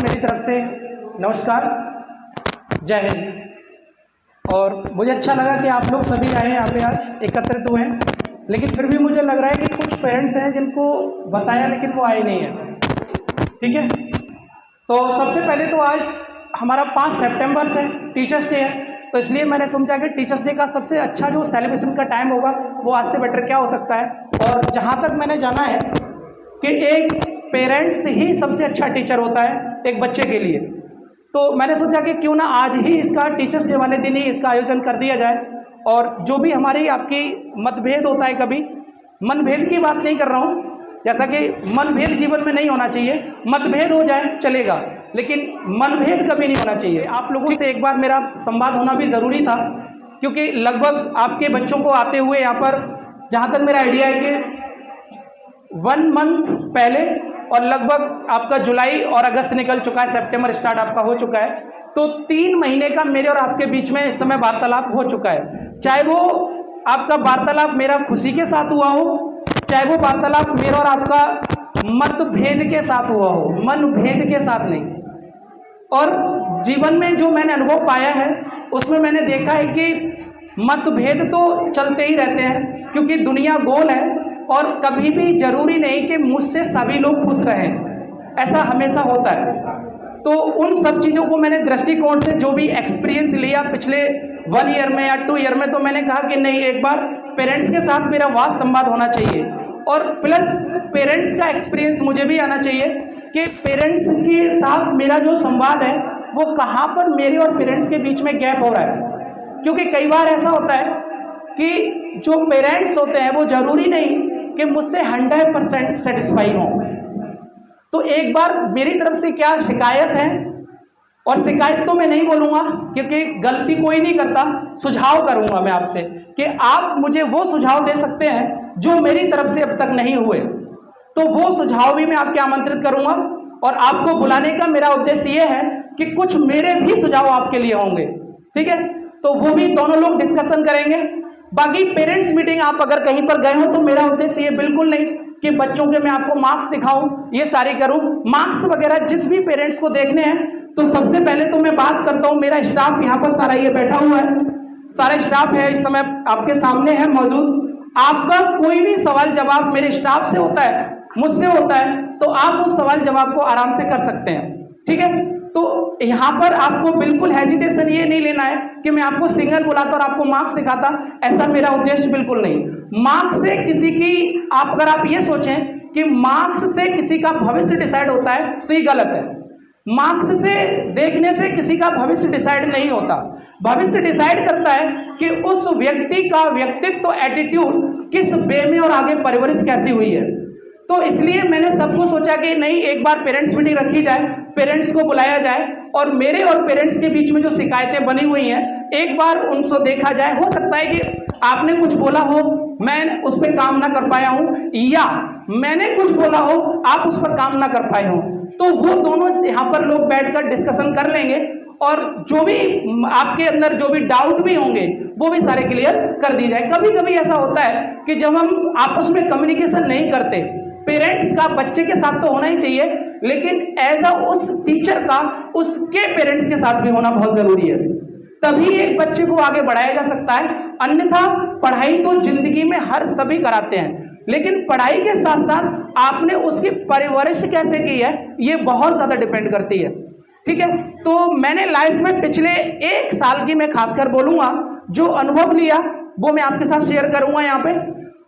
मेरी तरफ से नमस्कार, जय हिंद। और मुझे अच्छा लगा कि आप लोग सभी आए यहाँ पे, आज एकत्रित हुए हैं। लेकिन फिर भी मुझे लग रहा है कि कुछ पेरेंट्स हैं जिनको बताया लेकिन वो आए नहीं हैं। ठीक है, तो सबसे पहले तो आज हमारा 5 सितंबर से टीचर्स डे है, तो इसलिए मैंने समझा कि टीचर्स डे का सबसे अच्छा जो सेलिब्रेशन का टाइम होगा वो आज से बेटर क्या हो सकता है। और जहाँ तक मैंने जाना है कि एक पेरेंट्स ही सबसे अच्छा टीचर होता है एक बच्चे के लिए, तो मैंने सोचा कि क्यों ना आज ही इसका टीचर्स डे वाले दिन ही इसका आयोजन कर दिया जाए। और जो भी हमारी आपकी मतभेद होता है, कभी मनभेद की बात नहीं कर रहा हूँ, जैसा कि मनभेद जीवन में नहीं होना चाहिए, मतभेद हो जाए चलेगा लेकिन मनभेद कभी नहीं होना चाहिए। आप लोगों से एक बार मेरा संवाद होना भी ज़रूरी था, क्योंकि लगभग आपके बच्चों को आते हुए यहाँ पर जहाँ तक मेरा आइडिया है कि 1 मंथ पहले, और लगभग आपका जुलाई और अगस्त निकल चुका है, सितंबर स्टार्ट आपका हो चुका है, तो 3 महीने का मेरे और आपके बीच में इस समय वार्तालाप हो चुका है। चाहे वो आपका वार्तालाप मेरा खुशी के साथ हुआ हो, चाहे वो वार्तालाप मेरा और आपका मतभेद के साथ हुआ हो, मनभेद के साथ नहीं। और जीवन में जो मैंने अनुभव पाया है उसमें मैंने देखा है कि मतभेद तो चलते ही रहते हैं, क्योंकि दुनिया गोल है और कभी भी जरूरी नहीं कि मुझसे सभी लोग खुश रहें, ऐसा हमेशा होता है। तो उन सब चीज़ों को मैंने दृष्टिकोण से जो भी एक्सपीरियंस लिया पिछले 1 ईयर में या 2 ईयर में, तो मैंने कहा कि नहीं, एक बार पेरेंट्स के साथ मेरा वाद संवाद होना चाहिए। और प्लस पेरेंट्स का एक्सपीरियंस मुझे भी आना चाहिए कि पेरेंट्स के साथ मेरा जो संवाद है वो कहाँ पर मेरे और पेरेंट्स के बीच में गैप हो रहा है। क्योंकि कई बार ऐसा होता है कि जो पेरेंट्स होते हैं वो ज़रूरी नहीं कि मुझसे 100% सेटिस्फाई हों। तो एक बार मेरी तरफ से क्या शिकायत है, और शिकायत तो मैं नहीं बोलूँगा क्योंकि गलती कोई नहीं करता, सुझाव करूँगा मैं आपसे कि आप मुझे वो सुझाव दे सकते हैं जो मेरी तरफ से अब तक नहीं हुए, तो वो सुझाव भी मैं आपके आमंत्रित करूँगा। और आपको बुलाने का मेरा उद्देश्य ये है कि कुछ मेरे भी सुझाव आपके लिए होंगे, ठीक है, तो वो भी दोनों लोग डिस्कशन करेंगे। बाकी पेरेंट्स मीटिंग आप अगर कहीं पर गए हो तो मेरा उद्देश्य ये बिल्कुल नहीं कि बच्चों के मैं आपको मार्क्स दिखाऊं, ये सारी करूं। मार्क्स वगैरह जिस भी पेरेंट्स को देखने हैं, तो सबसे पहले तो मैं बात करता हूं, मेरा स्टाफ यहाँ पर सारा ये बैठा हुआ है, सारा स्टाफ है इस समय आपके सामने है मौजूद। आपका कोई भी सवाल जवाब मेरे स्टाफ से होता है, मुझसे होता है, तो आप उस सवाल जवाब को आराम से कर सकते हैं, ठीक है। तो यहाँ पर आपको बिल्कुल हेजिटेशन ये नहीं लेना है कि मैं आपको सिंगल बुलाता और आपको मार्क्स दिखाता, ऐसा मेरा उद्देश्य बिल्कुल नहीं। मार्क्स से किसी की अगर आप ये सोचें कि मार्क्स से किसी का भविष्य डिसाइड होता है तो ये गलत है। मार्क्स से देखने से किसी का भविष्य डिसाइड नहीं होता। भविष्य डिसाइड करता है कि उस व्यक्ति का व्यक्तित्व, एटीट्यूड किस वे में और आगे परवरिश कैसी हुई है। तो इसलिए मैंने सबको सोचा कि नहीं, एक बार पेरेंट्स मीटिंग रखी जाए, पेरेंट्स को बुलाया जाए और मेरे और पेरेंट्स के बीच में जो शिकायतें बनी हुई हैं एक बार उनको देखा जाए। हो सकता है कि आपने कुछ बोला हो, मैं उस पर काम ना कर पाया हूँ, या मैंने कुछ बोला हो, आप उस पर काम ना कर पाए हो, तो वो दोनों यहाँ पर लोग बैठकर डिस्कशन कर लेंगे और जो भी आपके अंदर जो भी डाउट भी होंगे वो भी सारे क्लियर कर दिए जाए। कभी कभी ऐसा होता है कि जब हम आपस में कम्युनिकेशन नहीं करते, पेरेंट्स का बच्चे के साथ तो होना ही चाहिए, लेकिन एज अ उस टीचर का उसके पेरेंट्स के साथ भी होना बहुत जरूरी है, तभी एक बच्चे को आगे बढ़ाया जा सकता है। अन्यथा पढ़ाई तो जिंदगी में हर सभी कराते हैं, लेकिन पढ़ाई के साथ साथ आपने उसकी परवरिश कैसे की है ये बहुत ज्यादा डिपेंड करती है, ठीक है। तो मैंने लाइफ में पिछले 1 साल की मैं खासकर बोलूंगा जो अनुभव लिया वो मैं आपके साथ शेयर करूंगा यहाँ पे,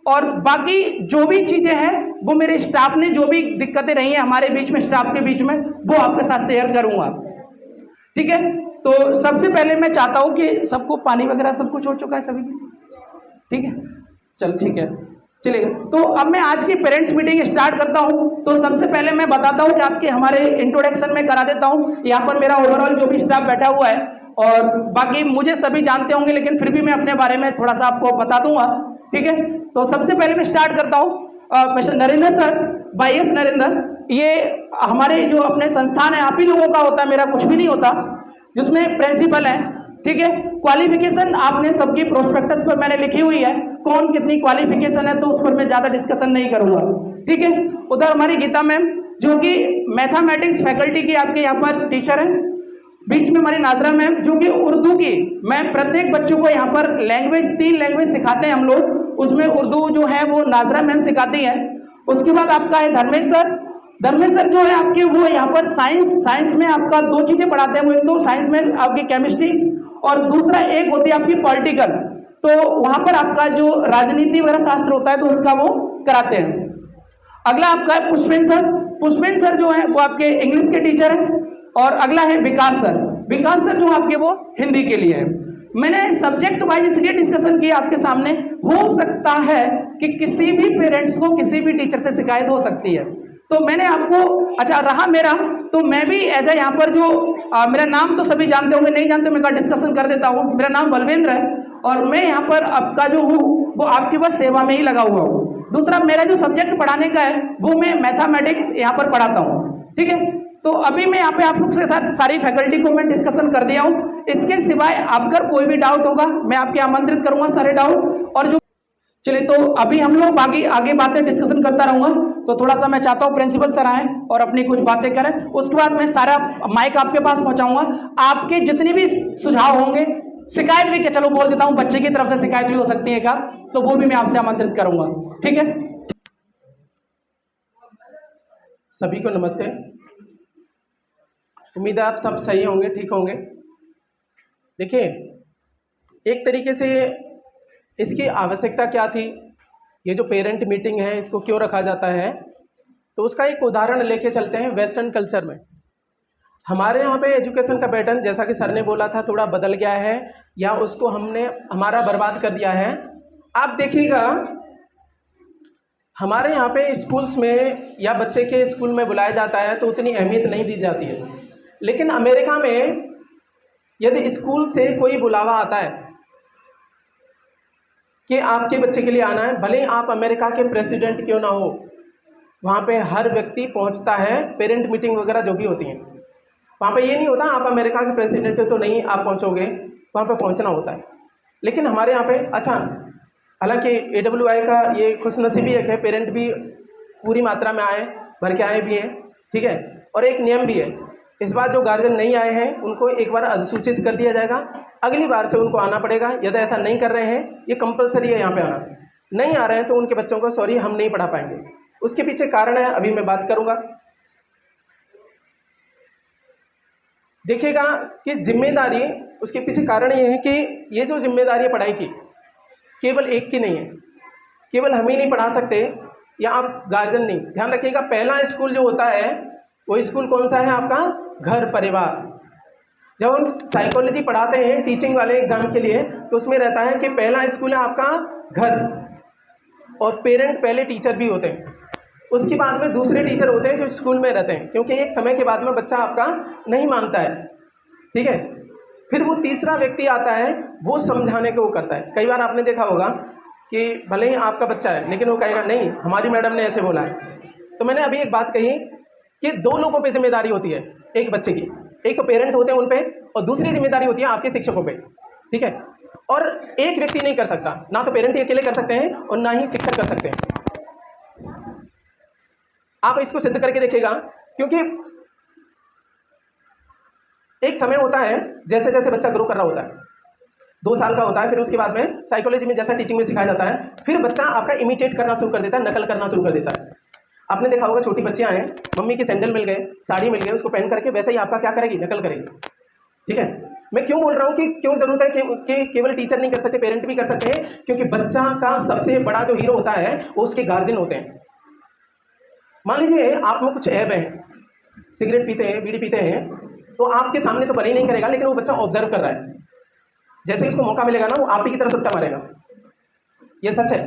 और बाकी जो भी चीजें हैं वो मेरे स्टाफ ने, जो भी दिक्कतें रही हैं हमारे बीच में, स्टाफ के बीच में, वो आपके साथ शेयर करूंगा, ठीक है। तो सबसे पहले मैं चाहता हूं कि सबको पानी वगैरह सब कुछ हो चुका है सभी की, ठीक है, चल ठीक है, चलेगा। तो अब मैं आज की पेरेंट्स मीटिंग स्टार्ट करता हूं। तो सबसे पहले मैं बताता हूं कि आपके हमारे इंट्रोडक्शन में करा देता हूं। यहाँ पर मेरा ओवरऑल जो भी स्टाफ बैठा हुआ है, और बाकी मुझे सभी जानते होंगे लेकिन फिर भी मैं अपने बारे में थोड़ा सा आपको बता दूंगा, ठीक है। तो सबसे पहले मैं स्टार्ट करता हूँ। Mister Narendra sir, YS Narendra, ये हमारे जो अपने संस्थान है आप ही लोगों का होता है, मेरा कुछ भी नहीं होता, जिसमें प्रिंसिपल है, ठीक है। क्वालिफिकेशन आपने सबकी प्रोस्पेक्टस पर मैंने लिखी हुई है, कौन कितनी क्वालिफिकेशन है, तो उस पर मैं ज्यादा डिस्कशन नहीं करूंगा, ठीक है। उधर हमारी गीता मैम, जो कि मैथमेटिक्स फैकल्टी की आपके यहाँ पर टीचर हैं। बीच में हमारी नाजरा मैम जो कि उर्दू की, मैं प्रत्येक बच्चों को यहाँ पर लैंग्वेज 3 लैंग्वेज सिखाते हैं हम लोग, उसमें उर्दू जो है वो नाजरा मैम सिखाती हैं। उसके बाद आपका है धर्मेश सर। धर्मेश सर जो है आपके वो यहाँ पर साइंस में आपका 2 चीज़ें पढ़ाते हैं। वो एक तो साइंस में आपकी केमिस्ट्री और दूसरा एक होती है आपकी पॉलिटिकल, तो वहाँ पर आपका जो राजनीति वगैरह शास्त्र होता है तो उसका वो कराते हैं। अगला आपका है पुष्पेन सर। पुष्पेन सर जो है वो आपके इंग्लिश के टीचर हैं। और अगला है विकास सर। विकास सर जो आपके वो हिंदी के लिए है। मैंने सब्जेक्ट वाइज इसलिए डिस्कशन किया आपके सामने, हो सकता है कि किसी भी पेरेंट्स को किसी भी टीचर से शिकायत हो सकती है, तो मैंने आपको, अच्छा रहा मेरा, तो मैं भी एज ए यहाँ पर जो मेरा नाम तो सभी जानते होंगे, नहीं जानते मैं का डिस्कशन कर देता हूँ। मेरा नाम बलवेंद्र है और मैं यहाँ पर आपका जो हूँ वो आपकी बस सेवा में ही लगा हुआ हूँ। दूसरा मेरा जो सब्जेक्ट पढ़ाने का है वो मैं मैथमेटिक्स यहाँ पर पढ़ाता हूँ, ठीक है। तो अभी मैं यहाँ पे आप लोग के साथ सारी फैकल्टी को मैं डिस्कशन कर दिया हूँ। इसके सिवाय अगर कोई भी डाउट होगा मैं आपके आमंत्रित करूंगा सारे डाउट। और जो चलिए तो अभी हम लोग आगे बातें डिस्कशन करता रहूंगा, तो थोड़ा सा मैं चाहता हूँ प्रिंसिपल सर आए और अपनी कुछ बातें करें। उसके बाद मैं सारा माइक आपके पास पहुंचाऊंगा। आपके जितने भी सुझाव होंगे, शिकायत भी, चलो बोल देता हूँ, बच्चे की तरफ से शिकायत भी हो सकती है का, तो वो भी मैं आपसे आमंत्रित करूंगा, ठीक है। सभी को नमस्ते। उम्मीद है आप सब सही होंगे, ठीक होंगे। देखिए, एक तरीके से इसकी आवश्यकता क्या थी, ये जो पेरेंट मीटिंग है इसको क्यों रखा जाता है, तो उसका एक उदाहरण लेके चलते हैं। वेस्टर्न कल्चर में हमारे यहाँ पे एजुकेशन का पैटर्न, जैसा कि सर ने बोला था, थोड़ा बदल गया है या उसको हमने हमारा बर्बाद कर दिया है। आप देखिएगा, हमारे यहाँ पे स्कूल्स में या बच्चे के स्कूल में बुलाया जाता है तो उतनी अहमियत नहीं दी जाती है। लेकिन अमेरिका में यदि स्कूल से कोई बुलावा आता है कि आपके बच्चे के लिए आना है, भले ही आप अमेरिका के प्रेसिडेंट क्यों ना हो, वहाँ पे हर व्यक्ति पहुँचता है। पेरेंट मीटिंग वगैरह जो भी होती हैं, वहाँ पे ये नहीं होता आप अमेरिका के प्रेसिडेंट हो तो नहीं आप पहुँचोगे, वहाँ पे पहुँचना होता है। लेकिन हमारे यहाँ पे, अच्छा, हालांकि AWI का ये खुशनसीबी एक है, पेरेंट भी पूरी मात्रा में आए, भर के आए भी हैं, ठीक है। और एक नियम भी है, इस बार जो गार्जियन नहीं आए हैं उनको एक बार अधिसूचित कर दिया जाएगा, अगली बार से उनको आना पड़ेगा। यदि ऐसा नहीं कर रहे हैं, ये कंपलसरी है यहाँ पे आना, नहीं आ रहे हैं तो उनके बच्चों को सॉरी हम नहीं पढ़ा पाएंगे। उसके पीछे कारण है, अभी मैं बात करूँगा। देखिएगा कि जिम्मेदारी, उसके पीछे कारण ये है कि ये जो जिम्मेदारी है पढ़ाई की, केवल एक की नहीं है, केवल हम ही नहीं पढ़ा सकते या आप गार्जियन नहीं। ध्यान रखिएगा, पहला स्कूल जो होता है वो स्कूल कौन सा है आपका? घर परिवार। जब हम साइकोलॉजी पढ़ाते हैं टीचिंग वाले एग्जाम के लिए, तो उसमें रहता है कि पहला स्कूल है आपका घर, और पेरेंट पहले टीचर भी होते हैं, उसके बाद में दूसरे टीचर होते हैं जो स्कूल में रहते हैं, क्योंकि एक समय के बाद में बच्चा आपका नहीं मानता है, ठीक है। फिर वो तीसरा व्यक्ति आता है, वो समझाने को वो करता है। कई बार आपने देखा होगा कि भले ही आपका बच्चा है लेकिन वो कहेगा नहीं हमारी मैडम ने ऐसे बोला है। तो मैंने अभी एक बात कही कि 2 लोगों पे जिम्मेदारी होती है एक बच्चे की, एक तो पेरेंट होते हैं उन पे, और दूसरी जिम्मेदारी होती है आपके शिक्षकों पे, ठीक है। और एक व्यक्ति नहीं कर सकता, ना तो पेरेंट ही अकेले कर सकते हैं और ना ही शिक्षक कर सकते हैं। आप इसको सिद्ध करके देखिएगा, क्योंकि एक समय होता है जैसे जैसे बच्चा ग्रो कर रहा होता है, 2 साल का होता है, फिर उसके बाद में साइकोलॉजी में जैसा टीचिंग में सिखाया जाता है, फिर बच्चा आपका इमिटेट करना शुरू कर देता है, नकल करना शुरू कर देता है। आपने देखा होगा छोटी बच्चियां हैं, मम्मी की सैंडल मिल गए, साड़ी मिल गई, उसको पहन करके वैसे ही आपका क्या करेगी? नकल करेगी, ठीक है। मैं क्यों बोल रहा हूँ कि क्यों जरूरत है कि केवल टीचर नहीं कर सकते, पेरेंट भी कर सकते हैं, क्योंकि बच्चा का सबसे बड़ा जो हीरो होता है वो उसके गार्जियन होते हैं। मान लीजिए आप में कुछ ऐब है, सिगरेट पीते हैं, बीड़ी पीते हैं, तो आपके सामने तो भले ही नहीं करेगा, लेकिन वो बच्चा ऑब्जर्व कर रहा है, जैसे ही उसको मौका मिलेगा ना वो आप ही की तरफ सुट्टा मारेगा, ये सच है।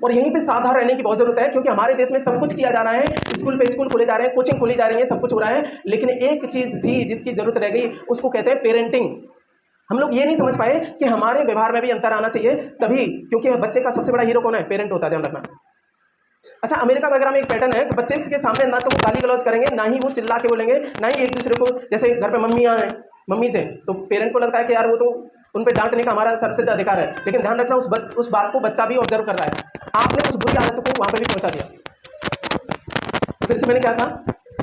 और यहीं पे सावधान रहने की बहुत जरूरत है, क्योंकि हमारे देश में सब कुछ किया जा रहा है, स्कूल पे स्कूल खोले जा रहे हैं, कोचिंग खोली जा रही है, सब कुछ हो रहा है, लेकिन एक चीज़ भी जिसकी जरूरत रह गई उसको कहते हैं पेरेंटिंग। हम लोग ये नहीं समझ पाए कि हमारे व्यवहार में भी अंतर आना चाहिए, तभी, क्योंकि बच्चे का सबसे बड़ा हीरो कौन है? पेरेंट होता है, ध्यान रखना। अच्छा, अमेरिका वगैरह में एक पैटर्न है कि बच्चे के सामने ना तो वो गाली गलौज करेंगे, ना ही वो चिल्ला के बोलेंगे, ना ही एक दूसरे को, जैसे घर पे मम्मियाँ हैं, मम्मी से तो पेरेंट को लगता है कि यार वो तो उन पर डांटने का हमारा सबसे अधिकार है, लेकिन ध्यान रखना उस बात को बच्चा भी ऑब्जर्व कर रहा है। आपने उस बुरी आदत को वहाँ पे भी पहुँचा दिया। फिर से मैंने क्या कहा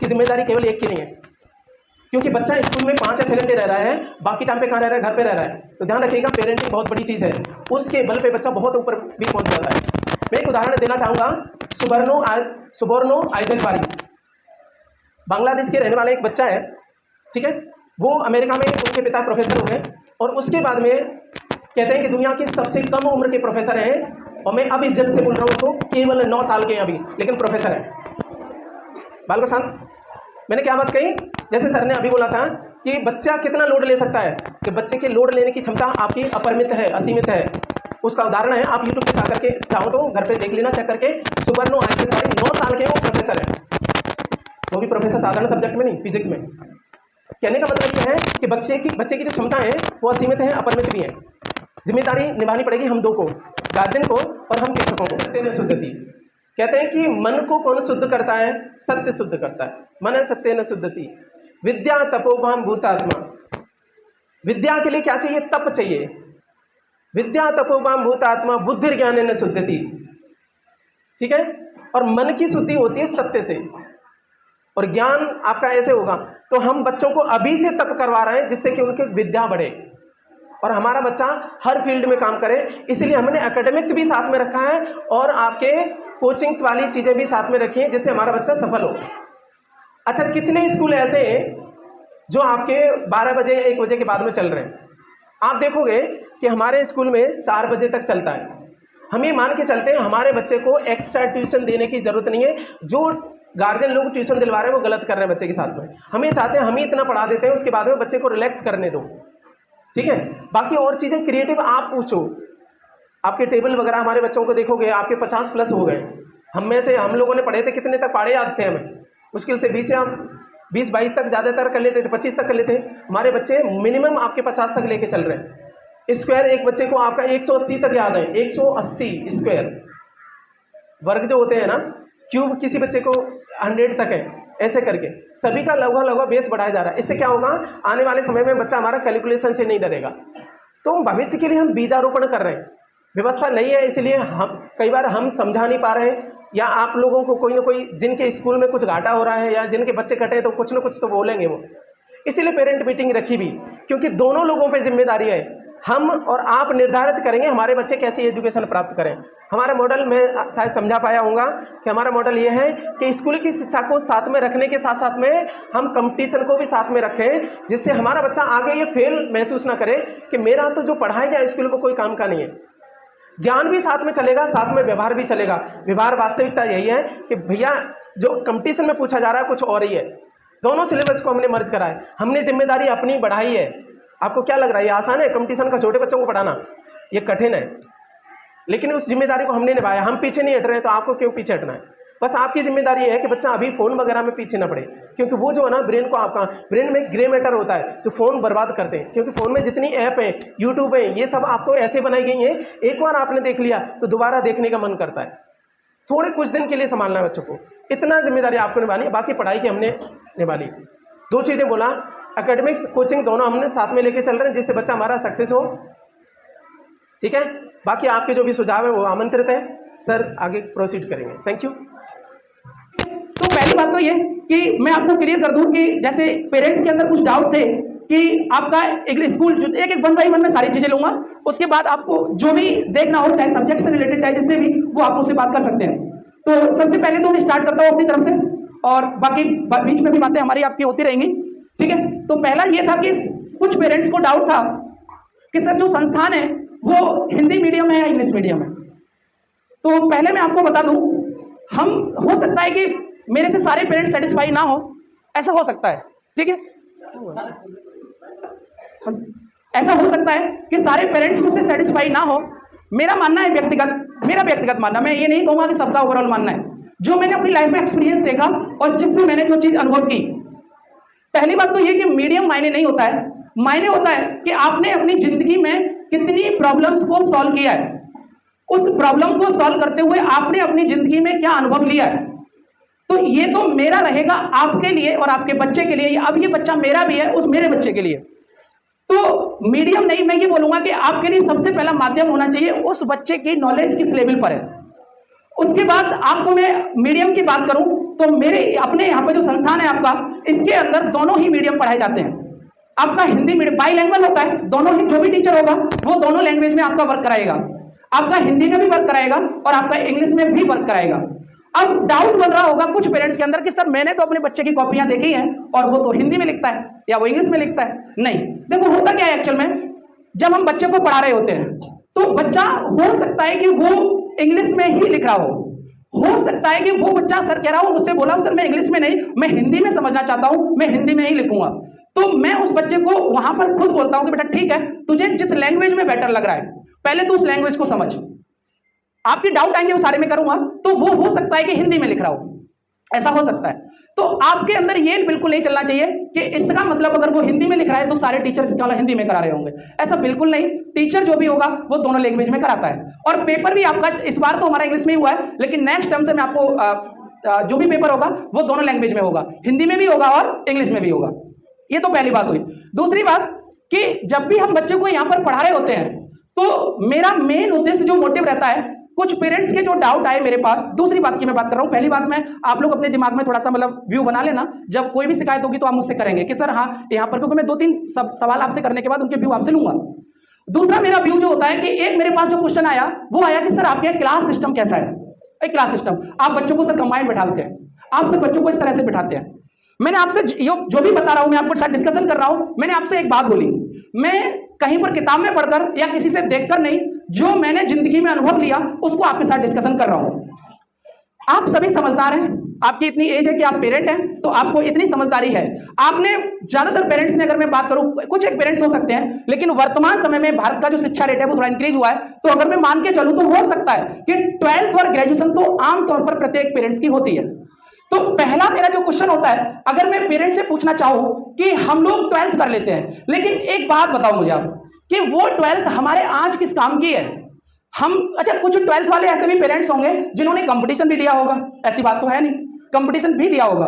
कि जिम्मेदारी केवल एक की नहीं है, क्योंकि बच्चा स्कूल में 5 या 6 घंटे रह रहा है, बाकी टाइम पे कहाँ रह रहा है, घर पे रह रहा है। तो ध्यान रखिएगा, पेरेंटिंग बहुत बड़ी चीज़ है, उसके बल पे बच्चा बहुत ऊपर भी पहुंच जाता है। मैं एक उदाहरण देना चाहूँगा, सुबर्णो आइजलबारी, बांग्लादेश के रहने वाला एक बच्चा है, ठीक है। वो अमेरिका में उनके पिता प्रोफेसर हो गए और उसके बाद में कहते हैं कि दुनिया के सबसे कम उम्र के प्रोफेसर हैं, और मैं अब इज्जत से बोल रहा हूँ, तो केवल 9 साल के हैं अभी, लेकिन प्रोफेसर है। बालको शांत। मैंने क्या बात कही, जैसे सर ने अभी बोला था कि बच्चा कितना लोड ले सकता है, कि बच्चे की लोड लेने की क्षमता आपकी अपरिमित है, असीमित है। उसका उदाहरण है, आप यूट्यूब पे जाकर के चाहो तो घर पे देख लेना, चेक करके। सुबर्णो आइजलबारी 9 साल के वो प्रोफेसर है, वो भी प्रोफेसर साधारण सब्जेक्ट में नहीं, फिजिक्स में। कहने का मतलब ये है कि बच्चे की जो क्षमता है वो असीमित है, अपरिमित भी है। जिम्मेदारी निभानी पड़ेगी हम दो को, गार्जियन को और हम शिक्षकों को। सत्य शुद्धति कहते हैं कि मन को कौन शुद्ध करता है, सत्य शुद्ध करता है। मन सत्य न शुद्धति, विद्या तपोभाम भूतात्मा। विद्या के लिए क्या चाहिए, तप चाहिए। विद्या तपोभाम भूतात्मा बुद्धि ज्ञान न शुद्धति, ठीक है। और मन की शुद्धि होती है सत्य से, और ज्ञान आपका ऐसे होगा। तो हम बच्चों को अभी से तप करवा रहे हैं जिससे कि उनकी विद्या बढ़े और हमारा बच्चा हर फील्ड में काम करे। इसलिए हमने एकेडमिक्स भी साथ में रखा है और आपके कोचिंग्स वाली चीज़ें भी साथ में रखी हैं, जिससे हमारा बच्चा सफल हो। अच्छा, कितने स्कूल ऐसे हैं जो आपके 12 बजे 1 बजे के बाद में चल रहे हैं? आप देखोगे कि हमारे स्कूल में 4 बजे तक चलता है। हम ये मान के चलते हैं हमारे बच्चे को एक्स्ट्रा ट्यूशन देने की ज़रूरत नहीं है। जो गार्जियन लोग ट्यूशन दिलवा रहे हैं वो गलत कर रहे हैं बच्चे के साथ में। हम ये चाहते हैं हम ही इतना पढ़ा देते हैं, उसके बाद में बच्चे को रिलैक्स करने दो, ठीक है। बाकी और चीज़ें क्रिएटिव आप पूछो। आपके टेबल वगैरह हमारे बच्चों को देखोगे, आपके 50+ हो गए। हम में से हम लोगों ने पढ़े थे, कितने तक पढ़े याद थे हमें? मुश्किल से 20 या 20-22 तक ज़्यादातर कर लेते थे, 25 तक कर लेते हैं। हमारे बच्चे मिनिमम आपके 50 तक लेके चल रहे हैं। स्क्वायर एक बच्चे को आपका 180 तक याद है, 180 स्क्वायर वर्ग जो होते हैं ना। क्यूब किसी बच्चे को 100 तक है, ऐसे करके सभी का लगभग बेस बढ़ाया जा रहा है। इससे क्या होगा, आने वाले समय में बच्चा हमारा कैलकुलेशन से नहीं डरेगा। तो भविष्य के लिए हम बीजारोपण कर रहे हैं। व्यवस्था नहीं है, इसलिए हम कई बार हम समझा नहीं पा रहे हैं, या आप लोगों को कोई ना कोई जिनके स्कूल में कुछ घाटा हो रहा है या जिनके बच्चे कटे तो कुछ ना कुछ तो बोलेंगे वो। इसीलिए पेरेंट मीटिंग रखी भी, क्योंकि दोनों लोगों पर जिम्मेदारी है। हम और आप निर्धारित करेंगे हमारे बच्चे कैसी एजुकेशन प्राप्त करें। हमारा मॉडल, मैं शायद समझा पाया होऊंगा कि हमारा मॉडल ये है कि स्कूल की शिक्षा को साथ में रखने के साथ साथ में हम कंपटीशन को भी साथ में रखें, जिससे हमारा बच्चा आगे ये फेल महसूस ना करे कि मेरा तो जो पढ़ाया गया स्कूल को कोई काम का नहीं है। ज्ञान भी साथ में चलेगा, साथ में व्यवहार भी चलेगा। व्यवहार वास्तविकता यही है कि भैया जो कंपटीशन में पूछा जा रहा है कुछ और ही है। दोनों सिलेबस को हमने मर्ज करा है, हमने जिम्मेदारी अपनी बढ़ाई है। आपको क्या लग रहा है ये आसान है कंपटीशन का छोटे बच्चों को पढ़ाना? ये कठिन है, लेकिन उस जिम्मेदारी को हमने निभाया। हम पीछे नहीं हट रहे हैं, तो आपको क्यों पीछे हटना है? बस आपकी जिम्मेदारी है कि बच्चा अभी फ़ोन वगैरह में पीछे ना पड़े, क्योंकि वो जो है ना ब्रेन को, आपका ब्रेन में ग्रे मैटर होता है जो फ़ोन बर्बाद करते हैं। क्योंकि फ़ोन में जितनी ऐप है, यूट्यूब है, ये सब आपको ऐसे बनाई गई हैं, एक बार आपने देख लिया तो दोबारा देखने का मन करता है। थोड़े कुछ दिन के लिए संभालना है बच्चों को, इतना जिम्मेदारी आपको निभानी है। बाकी पढ़ाई की हमने निभा ली। 2 चीज़ें बोला, एकेडमिक्स कोचिंग दोनों हमने साथ में लेके चल रहे हैं, जिससे बच्चा हमारा सक्सेस हो, ठीक है। बाकी आपके जो भी सुझाव है वो आमंत्रित है। सर आगे प्रोसीड करेंगे। Thank you. तो पहली बात तो ये कि मैं आपको क्लियर कर दूं कि जैसे पेरेंट्स के अंदर कुछ डाउट थे कि आपका एक स्कूल, जो एक 1 बाय 1 में सारी चीज़ें लूँगा, उसके बाद आपको जो भी देखना हो, चाहे सब्जेक्ट से रिलेटेड चाहे जिससे भी, वो आप मुझसे बात कर सकते हैं। तो सबसे पहले तो मैं स्टार्ट करता हूँ अपनी तरफ से, और बाकी बीच में भी बातें हमारी आपकी होती रहेंगी, ठीक है। तो पहला ये था कि कुछ पेरेंट्स को डाउट था कि सर जो संस्थान है वो हिंदी मीडियम है या इंग्लिश मीडियम है। तो पहले मैं आपको बता दूं, हम हो सकता है कि मेरे से सारे पेरेंट्स सेटिस्फाई ना हो, ऐसा हो सकता है, ठीक है। ऐसा हो सकता है कि सारे पेरेंट्स मुझसे सेटिस्फाई ना हो। मेरा मानना है मेरा व्यक्तिगत मानना, मैं ये नहीं कहूँगा कि सबका ओवरऑल मानना है, जो मैंने अपनी लाइफ में एक्सपीरियंस देखा और जिससे मैंने जो चीज़ अनुभव की। पहली बात तो ये कि मीडियम मायने नहीं होता है, मायने होता है कि आपने अपनी जिंदगी में कितनी प्रॉब्लम्स को सॉल्व किया है, उस प्रॉब्लम को सॉल्व करते हुए आपने अपनी जिंदगी में क्या अनुभव लिया है। तो ये तो मेरा रहेगा आपके लिए और आपके बच्चे के लिए। अब ये बच्चा मेरा भी है, उस मेरे बच्चे के लिए। तो मीडियम नहीं, मैं ये बोलूंगा कि आपके लिए सबसे पहला माध्यम होना चाहिए उस बच्चे की नॉलेज किस लेवल पर है। उसके बाद आपको मैं मीडियम की बात करूं तो मेरे अपने यहाँ पे जो संस्थान है आपका, इसके अंदर दोनों ही मीडियम पढ़ाए जाते हैं। आपका हिंदी मीडियम बाइलैंग्वेज होता है, दोनों ही जो भी टीचर होगा वो दोनों लैंग्वेज में आपका वर्क कराएगा, आपका हिंदी में भी वर्क कराएगा और आपका इंग्लिश में भी वर्क कराएगा। अब डाउट बन रहा होगा कुछ पेरेंट्स के अंदर कि सर मैंने तो अपने बच्चे की कॉपियां देखी हैं और वो तो हिंदी में लिखता है या वो इंग्लिश में लिखता है। नहीं, देखो होता क्या है एक्चुअल में, जब हम बच्चे को पढ़ा रहे होते हैं तो बच्चा हो सकता है कि वो इंग्लिश में ही लिख रहा हो सकता है कि वो बच्चा सर कह रहा हूं, मुझसे बोला सर मैं इंग्लिश में नहीं, मैं हिंदी में समझना चाहता हूं, मैं हिंदी में ही लिखूंगा। तो मैं उस बच्चे को वहां पर खुद बोलता हूं कि बेटा ठीक है, तुझे जिस लैंग्वेज में बेटर लग रहा है पहले तो उस लैंग्वेज को समझ। आपकी डाउट आएंगे वो सारे में करूंगा, तो वो हो सकता है कि हिंदी में लिख रहा हो, ऐसा हो सकता है। तो आपके अंदर ये बिल्कुल नहीं चलना चाहिए कि इसका मतलब अगर वो हिंदी में लिख रहा है तो सारे टीचर्स इसका हिंदी में करा रहे होंगे, ऐसा बिल्कुल नहीं। टीचर जो भी होगा वो दोनों लैंग्वेज में कराता है और पेपर भी आपका इस बार तो हमारा इंग्लिश में ही हुआ है, लेकिन नेक्स्ट टर्म से मैं आपको जो भी पेपर होगा वो दोनों लैंग्वेज में होगा, हिंदी में भी होगा और इंग्लिश में भी होगा। ये तो पहली बात हुई। दूसरी बात कि जब भी हम बच्चे को यहाँ पर पढ़ा रहे होते हैं तो मेरा मेन उद्देश्य जो मोटिव रहता है, कुछ पेरेंट्स के जो डाउट आए मेरे पास, दूसरी बात की मैं बात कर रहा हूँ, पहली बात में आप लोग अपने दिमाग में थोड़ा सा मतलब व्यू बना लेना, जब कोई भी शिकायत होगी तो आप मुझसे करेंगे कि सर हाँ यहाँ पर, क्योंकि मैं 2-3 सवाल आपसे करने के बाद उनके व्यू आपसे लूंगा। दूसरा मेरा व्यू जो होता है कि एक मेरे पास जो क्वेश्चन आया वो आया कि सर आपके क्लास सिस्टम कैसा है। एक क्लास सिस्टम, आप बच्चों को सर कंबाइंड बैठाते हैं, आप सर बच्चों को इस तरह से बैठाते हैं। मैंने आपसे जो भी बता रहा हूं, मैं आपके साथ डिस्कशन कर रहा हूं, मैंने आपसे एक बात बोली, मैं कहीं पर किताब में पढ़कर या किसी से देखकर नहीं, जो मैंने जिंदगी में अनुभव लिया उसको आपके साथ डिस्कशन कर रहा हूं। आप सभी समझदार हैं, आपकी इतनी एज है कि आप पेरेंट हैं तो आपको इतनी समझदारी है। आपने ज्यादातर पेरेंट्स ने, अगर मैं बात करूं, कुछ एक पेरेंट्स हो सकते हैं, लेकिन वर्तमान समय में भारत का जो शिक्षा रेट है वो थोड़ा इंक्रीज हुआ है, तो अगर मैं मान के चलूं तो हो सकता है कि 12th और ग्रेजुएशन तो आमतौर पर प्रत्येक पेरेंट्स की होती है। तो पहला मेरा जो क्वेश्चन होता है, अगर मैं पेरेंट्स से पूछना चाहूं कि हम लोग 12th कर लेते हैं, लेकिन एक बात बताओ मुझे आप कि वो 12th हमारे आज किस काम की है। हम अच्छा, कुछ 12th वाले ऐसे भी पेरेंट्स होंगे जिन्होंने कंपटीशन भी दिया होगा, ऐसी बात तो है नहीं, कंपटीशन भी दिया होगा।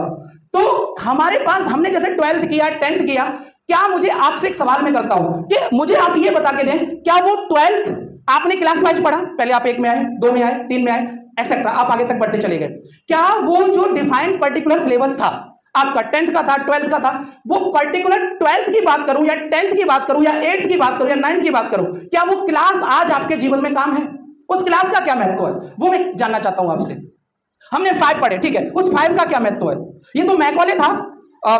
तो हमारे पास, हमने जैसे 12th किया, 10th किया, क्या मुझे आपसे एक सवाल मैं करता हूं कि मुझे आप ये बता के दें, क्या वो 12th आपने क्लास वाइज पढ़ा, पहले आप 1 में आए, 2 में आए, 3 में आए, एक्सेट्रा, आप आगे तक बढ़ते चले गए, क्या वो जो डिफाइंड पर्टिकुलर सिलेबस था आपका 10th का था, 12th का था, वो पर्टिकुलर 12th की बात करूं या 10th की बात करूं या 8th की बात करूं या 9th की बात करूं, क्या वो क्लास आज आपके जीवन में काम है? उस क्लास का क्या महत्व है वो मैं जानना चाहता हूं आपसे। हमने 5 पढ़े, ठीक है, उस 5 का क्या महत्व है? ये तो मैकॉले था,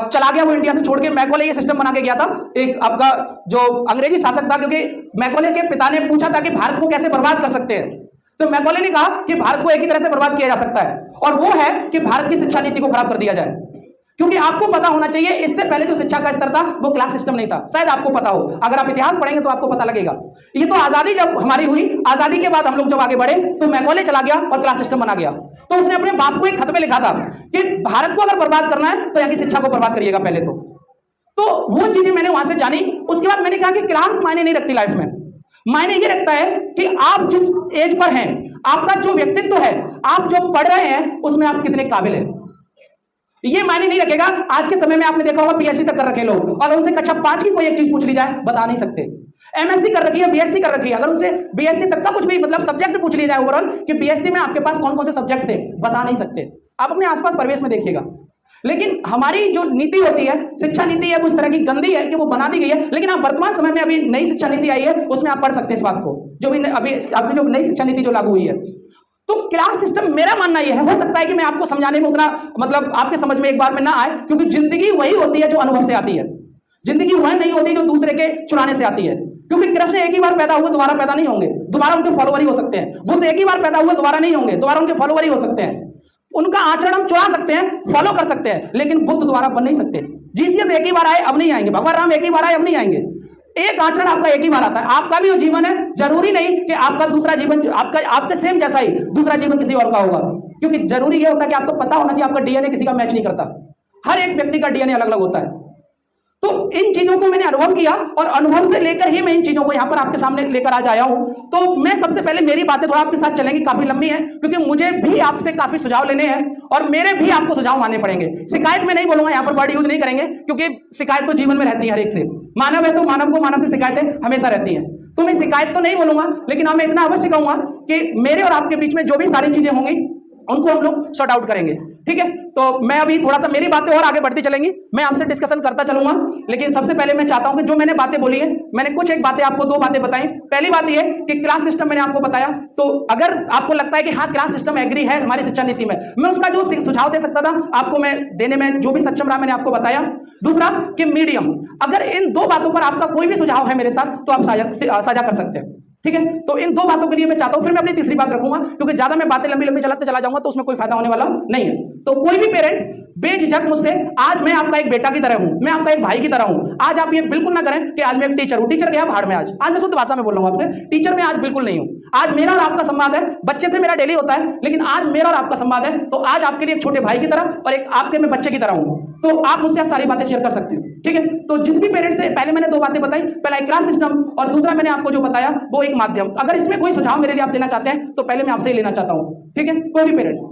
चला गया वो इंडिया से छोड़ के, मैकॉले ये सिस्टम बना के गया था, एक आपका जो अंग्रेजी शासक था, क्योंकि मैकॉले के पिता ने पूछा था कि भारत को कैसे बर्बाद कर सकते हैं, तो मैकॉले ने कहा कि भारत को एक ही तरह से बर्बाद किया जा सकता है, और वो है कि भारत की शिक्षा नीति को खराब कर दिया जाए। क्योंकि आपको पता होना चाहिए, इससे पहले जो शिक्षा का स्तर था वो क्लास सिस्टम नहीं था, शायद आपको पता हो, अगर आप इतिहास पढ़ेंगे तो आपको पता लगेगा। ये तो आजादी जब हमारी हुई, आजादी के बाद हम लोग जब आगे बढ़े तो मैकॉले चला गया और क्लास सिस्टम बना गया। तो उसने अपने बाप को एक खत में लिखा था कि भारत को अगर बर्बाद करना है तो यहाँ की शिक्षा को बर्बाद करिएगा पहले तो वो चीजें मैंने वहां से जानी। उसके बाद मैंने कहा कि क्लास मायने नहीं रखती लाइफ में, मायने ये रखता है कि आप जिस एज पर हैं, आपका जो व्यक्तित्व है, आप जो पढ़ रहे हैं उसमें आप कितने काबिल हैं, ये मायने नहीं रखेगा। आज के समय में आपने देखा होगा पीएचडी तक कर रखे लोग, और उनसे कक्षा 5 की कोई एक चीज पूछ ली जाए बता नहीं सकते। एमएससी कर रखी है, बीएससी कर रखी है, अगर उनसे बीएससी तक का कुछ भी मतलब सब्जेक्ट पूछ लिया जाए ओवरऑल कि बीएससी में आपके पास कौन कौन से सब्जेक्ट थे, बता नहीं सकते। आप अपने आसपास परिवेश में देखिएगा। लेकिन हमारी जो नीति होती है, शिक्षा नीति है, उस तरह की गंदी है कि वो बना दी गई है। लेकिन आप वर्तमान समय में अभी नई शिक्षा नीति आई है, उसमें आप पढ़ सकते हैं इस बात को, जो भी अभी जो नई शिक्षा नीति जो लागू हुई है। तो क्लास सिस्टम, मेरा मानना यह है, हो सकता है कि मैं आपको समझाने में उतना मतलब आपके समझ में एक बार में ना आए, क्योंकि जिंदगी वही होती है जो अनुभव से आती है, जिंदगी वह नहीं होती जो दूसरे के चुराने से आती है। क्योंकि कृष्ण एक ही बार पैदा हुए, दोबारा पैदा नहीं होंगे, दोबारा उनके फॉलोवर ही हो सकते हैं। बुद्ध एक ही बार पैदा हुए, दोबारा नहीं होंगे, दोबारा उनके फॉलोवर ही हो सकते हैं। उनका आचरण हम चुरा सकते हैं, फॉलो कर सकते हैं, लेकिन बुद्ध दोबारा बन नहीं सकते। जीसस एक ही बार आए, अब नहीं आएंगे। भगवान राम एक ही बार आए, अब नहीं आएंगे। एक आचरण आपका एक ही बार आता है। आपका भी जो जीवन है, जरूरी नहीं कि आपका दूसरा जीवन आपके सेम जैसा ही दूसरा जीवन किसी और का होगा, क्योंकि जरूरी यह होता है कि आपको पता होना चाहिए आपका डीएनए किसी का मैच नहीं करता। हर एक व्यक्ति का डीएनए अलग अलग होता है। तो इन चीजों को मैंने अनुभव किया, और अनुभव से लेकर ही मैं इन चीजों को यहां पर आपके सामने लेकर आज आया हूं। तो मैं सबसे पहले, मेरी बातें थोड़ा आपके साथ चलेंगी, काफी लंबी है, क्योंकि मुझे भी आपसे काफी सुझाव लेने हैं और मेरे भी आपको सुझाव मानने पड़ेंगे। शिकायत में नहीं बोलूंगा, यहां पर वर्ड यूज नहीं करेंगे, क्योंकि शिकायत तो जीवन में रहती है हर एक से। मानव है तो मानव को मानव से शिकायतें हमेशा रहती हैं। तो मैं शिकायत तो नहीं बोलूंगा, लेकिन हाँ मैं इतना अवश्य कहूंगा कि मेरे और आपके बीच में जो भी सारी चीजें होंगी उनको हम लोग सॉर्ट आउट करेंगे। ठीक है, तो मैं अभी थोड़ा सा मेरी बातें और आगे बढ़ती चलेंगी, मैं आपसे डिस्कशन करता चलूंगा, लेकिन सबसे पहले मैं चाहता हूं कि जो मैंने बातें बोली है, मैंने कुछ एक बातें आपको, 2 बातें बताई। पहली बात ये कि क्लास सिस्टम मैंने आपको बताया, तो अगर आपको लगता है कि हाँ क्लास सिस्टम एग्री है हमारी शिक्षा नीति में, मैं उसका जो सुझाव दे सकता था आपको मैं देने में जो भी सक्षम रहा मैंने आपको बताया। दूसरा कि मीडियम, अगर इन 2 बातों पर आपका कोई भी सुझाव है मेरे साथ तो आप साझा कर सकते हैं, ठीक है। तो इन 2 बातों के लिए मैं चाहता हूं, फिर मैं अपनी तीसरी बात रखूंगा, क्योंकि ज्यादा मैं बातें लंबी लंबी चलाते चला जाऊंगा तो उसमें कोई फायदा होने वाला नहीं है। तो कोई भी पेरेंट बेझिझक मुझसे, आज मैं आपका एक बेटा की तरह हूं, मैं आपका एक भाई की तरह हूं, आज आप ये बिल्कुल ना करें कि आज मैं एक टीचर हूं, टीचर गया भाड़ में, आज मैं शुद्ध भाषा में बोल रहा हूं आपसे, टीचर मैं आज बिल्कुल नहीं हूं। आज मेरा और आपका संवाद है, बच्चे से मेरा डेली होता है, लेकिन आज मेरा और आपका संवाद है, तो आज आपके लिए एक छोटे भाई की तरह और एक आपके मैं बच्चे की तरह हूं, तो आप मुझसे सारी बातें शेयर कर सकते हैं, ठीक है। तो जिस भी पेरेंट से, पहले मैंने 2 बातें बताई, पहला एक क्लास सिस्टम और दूसरा मैंने आपको जो बताया वो एक माध्यम। अगर इसमें कोई सुझाव मेरे लिए आप देना चाहते हैं तो पहले मैं आपसे ही लेना चाहता हूं, ठीक है। कोई भी पेरेंट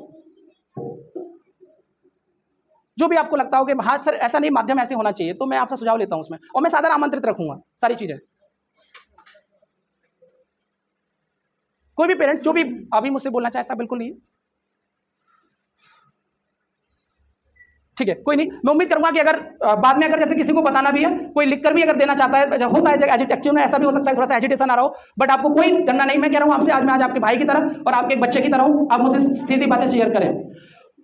जो भी आपको लगता हो कि हाँ सर ऐसा नहीं, माध्यम ऐसे होना चाहिए, तो मैं आपसे सुझाव लेता हूं उसमें, और मैं सादर आमंत्रित रखूंगा सारी चीजें। कोई भी पेरेंट जो भी अभी मुझसे बोलना चाहे, ऐसा बिल्कुल नहीं है, ठीक है, कोई नहीं। मैं उम्मीद करूंगा कि अगर बाद में अगर जैसे किसी को बताना भी है, कोई लिखकर भी अगर देना चाहता है, होता है एक्चुअली में ऐसा भी हो सकता है, थोड़ा सा एजिटेशन आ रहा हो, बट आपको कोई करना नहीं, मैं कह रहा हूं आपसे, आज मैं आज आपके भाई की तरह और आपके एक बच्चे की तरह हूं, आप मुझसे सीधी बातें शेयर करें,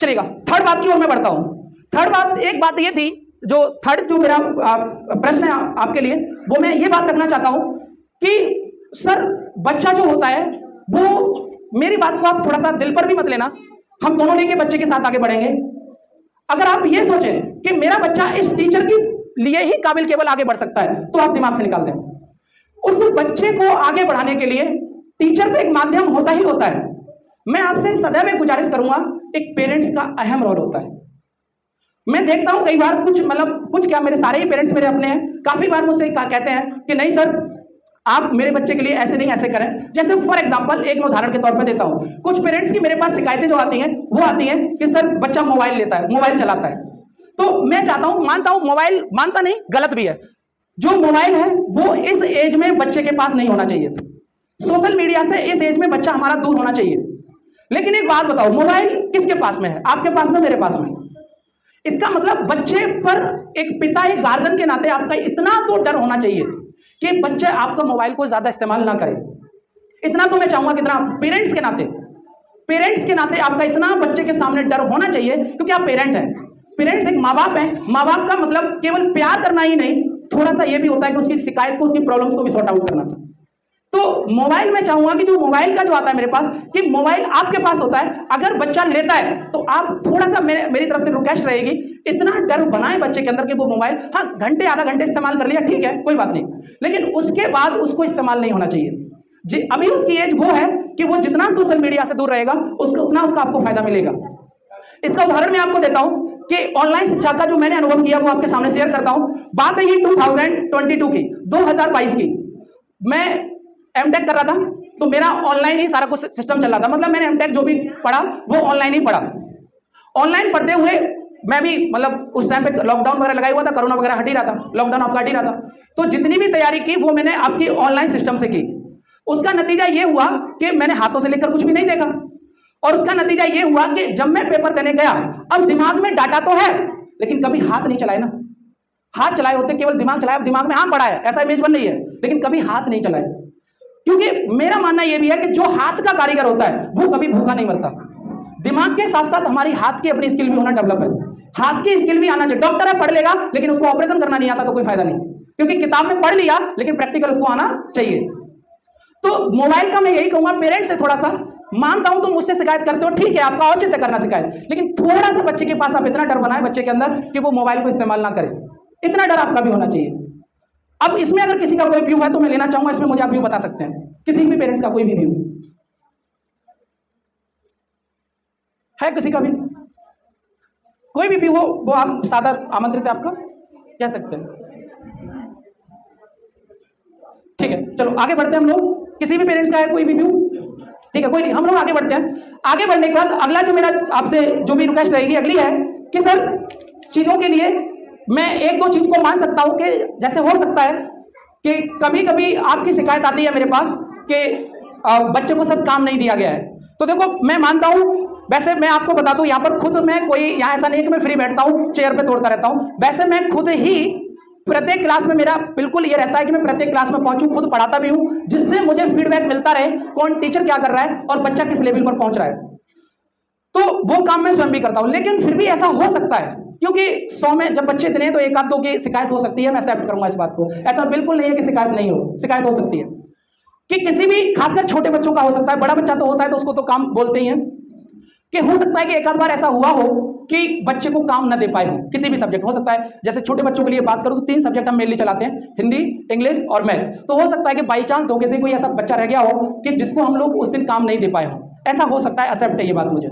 चलेगा। थर्ड बात की ओर मैं बढ़ता हूं। थर्ड बात, एक बात ये थी, जो थर्ड जो मेरा प्रश्न है आपके लिए, वो मैं ये बात रखना चाहता हूं कि सर बच्चा जो होता है वो, मेरी बात को आप थोड़ा सा दिल पर भी मत लेना, हम दोनों लेके बच्चे के साथ आगे बढ़ेंगे। अगर आप ये सोचें कि मेरा बच्चा इस टीचर के लिए ही काबिल केवल आगे बढ़ सकता है, तो आप दिमाग से निकाल दें। उस बच्चे को आगे बढ़ाने के लिए टीचर तो एक माध्यम होता ही होता है। मैं आपसे सदैव एक गुजारिश करूंगा, एक पेरेंट्स का अहम रोल होता है। मैं देखता हूं कई बार कुछ क्या, मेरे सारे ही पेरेंट्स मेरे अपने हैं, काफी बार मुझसे कहते हैं कि नहीं सर आप मेरे बच्चे के लिए ऐसे नहीं ऐसे करें। जैसे फॉर एग्जांपल एक मैं उदाहरण के तौर पर देता हूं, कुछ पेरेंट्स की मेरे पास शिकायतें जो आती हैं वो आती हैं कि सर बच्चा मोबाइल लेता है, मोबाइल चलाता है। तो मैं चाहता हूं, मानता हूं मोबाइल, मानता नहीं गलत भी है, जो मोबाइल है वो इस एज में बच्चे के पास नहीं होना चाहिए, सोशल मीडिया से इस एज में बच्चा हमारा दूर होना चाहिए। लेकिन एक बात बताओ, मोबाइल किसके पास में है? आपके पास में, मेरे पास में। इसका मतलब बच्चे पर एक पिता, एक गार्जियन के नाते आपका इतना तो डर होना चाहिए कि बच्चे आपका मोबाइल को ज्यादा इस्तेमाल ना करें। इतना तो मैं चाहूंगा, कितना पेरेंट्स के नाते आपका इतना बच्चे के सामने डर होना चाहिए, क्योंकि आप पेरेंट हैं। पेरेंट्स एक माँ बाप हैं। माँ बाप का मतलब केवल प्यार करना ही नहीं, थोड़ा सा ये भी होता है कि उसकी शिकायत को, उसकी प्रॉब्लम्स को भी सॉर्ट आउट करना। तो मोबाइल में चाहूंगा कि जो मोबाइल का जो आता है मेरे पास, कि मोबाइल आपके पास होता है, अगर बच्चा लेता है तो आप थोड़ा सा, मेरी तरफ से रिक्वेस्ट रहेगी, इतना डर बनाए बच्चे के अंदर कि वो मोबाइल, हाँ घंटे आधा घंटे इस्तेमाल कर लिया ठीक है कोई बात नहीं, लेकिन उसके बाद उसको इस्तेमाल नहीं होना चाहिए जी। अभी उसकी एज वो है कि वो जितना सोशल मीडिया से दूर रहेगा उतना उसका आपको फायदा मिलेगा। इसका उदाहरण मैं आपको देता हूं कि ऑनलाइन शिक्षा का जो मैंने अनुभव किया वो आपके सामने शेयर करता हूं। बात है ये 2022 की, 2022 की। मैं एमटेक कर रहा था, तो मेरा ऑनलाइन ही सारा कुछ सिस्टम चल रहा था, मतलब मैंने एमटेक जो भी पढ़ा वो ऑनलाइन ही पढ़ा। ऑनलाइन पढ़ते हुए मैं भी, मतलब उस टाइम पे लॉकडाउन वगैरह लगाया हुआ था, कोरोना वगैरह हट ही रहा था, लॉकडाउन आपका हट ही रहा था, तो जितनी भी तैयारी की वो मैंने आपकी ऑनलाइन सिस्टम से की। उसका नतीजा ये हुआ कि मैंने हाथों से लेकर कुछ भी नहीं देखा, और उसका नतीजा ये हुआ कि जब मैं पेपर देने गया, अब दिमाग में डाटा तो है लेकिन कभी हाथ नहीं चलाए ना। हाथ चलाए होते, केवल दिमाग चलाया, दिमाग में हाँ पड़ा है ऐसा इमेज बन रही है, लेकिन कभी हाथ नहीं चलाए। क्योंकि मेरा मानना यह भी है कि जो हाथ का कारीगर होता है वो कभी भूखा नहीं मरता। दिमाग के साथ साथ हमारी हाथ की अपनी स्किल भी होना डेवलप है, हाथ की स्किल भी आना चाहिए। डॉक्टर है, पढ़ लेगा लेकिन उसको ऑपरेशन करना नहीं आता तो कोई फायदा नहीं, क्योंकि किताब में पढ़ लिया लेकिन प्रैक्टिकल उसको आना चाहिए। तो मोबाइल का मैं यही कहूंगा, पेरेंट्स से थोड़ा सा, मानता हूं तुम मुझसे शिकायत करते हो, ठीक है आपका औचित्य करना शिकायत, लेकिन थोड़ा सा बच्चे के पास आप इतना डर बनाए बच्चे के अंदर कि वो मोबाइल को इस्तेमाल ना करे, इतना डर आपका भी होना चाहिए। अब इसमें अगर किसी का कोई व्यू है तो मैं लेना चाहूंगा, इसमें मुझे आप व्यू बता सकते हैं, किसी भी पेरेंट्स का कोई भी व्यू है, किसी का भी कोई भी व्यू हो वो आप सादा आमंत्रित है, आपका कह सकते हैं। ठीक है, चलो आगे बढ़ते हैं हम लोग। किसी भी पेरेंट्स का है कोई भी व्यू? ठीक है, कोई नहीं, हम लोग आगे बढ़ते हैं। आगे बढ़ने के बाद अगला जो मेरा आपसे जो भी रिक्वेस्ट रहेगी अगली है कि सर चीजों के लिए मैं एक दो चीज को मान सकता हूं कि जैसे हो सकता है कि कभी कभी आपकी शिकायत आती है मेरे पास कि बच्चे को सब काम नहीं दिया गया है। तो देखो मैं मानता हूं वैसे मैं आपको बता दूं, यहाँ पर खुद मैं कोई, यहाँ ऐसा नहीं है कि मैं फ्री बैठता हूँ चेयर पे तोड़ता रहता हूँ। वैसे मैं खुद ही प्रत्येक क्लास में मेरा बिल्कुल ये रहता है कि मैं प्रत्येक क्लास में पहुंचूं, खुद पढ़ाता भी हूं, जिससे मुझे फीडबैक मिलता रहे कौन टीचर क्या कर रहा है और बच्चा किस लेवल पर पहुंच रहा है। तो वो काम मैं स्वयं भी करता हूं। लेकिन फिर भी ऐसा हो सकता है, क्योंकि 100 में जब बच्चे इतने हैं तो एक आध दो की शिकायत हो सकती है, मैं एक्सेप्ट करूंगा इस बात को। ऐसा बिल्कुल नहीं है कि शिकायत नहीं हो, शिकायत हो सकती है कि किसी भी, खासकर छोटे बच्चों का हो सकता है। बड़ा बच्चा तो होता है तो उसको तो काम बोलते ही हैं, कि हो सकता है कि एक आध बार ऐसा हुआ हो कि बच्चे को काम न दे पाए हो किसी भी सब्जेक्ट। हो सकता है, जैसे छोटे बच्चों के लिए बात करूं तो 3 सब्जेक्ट हम मेनली चलाते हैं, हिंदी, इंग्लिश और मैथ। तो हो सकता है कि बाई चांस धोखे से कोई ऐसा बच्चा रह गया हो कि जिसको हम लोग उस दिन काम नहीं दे पाए हो, ऐसा हो सकता है, एक्सेप्ट है ये बात मुझे।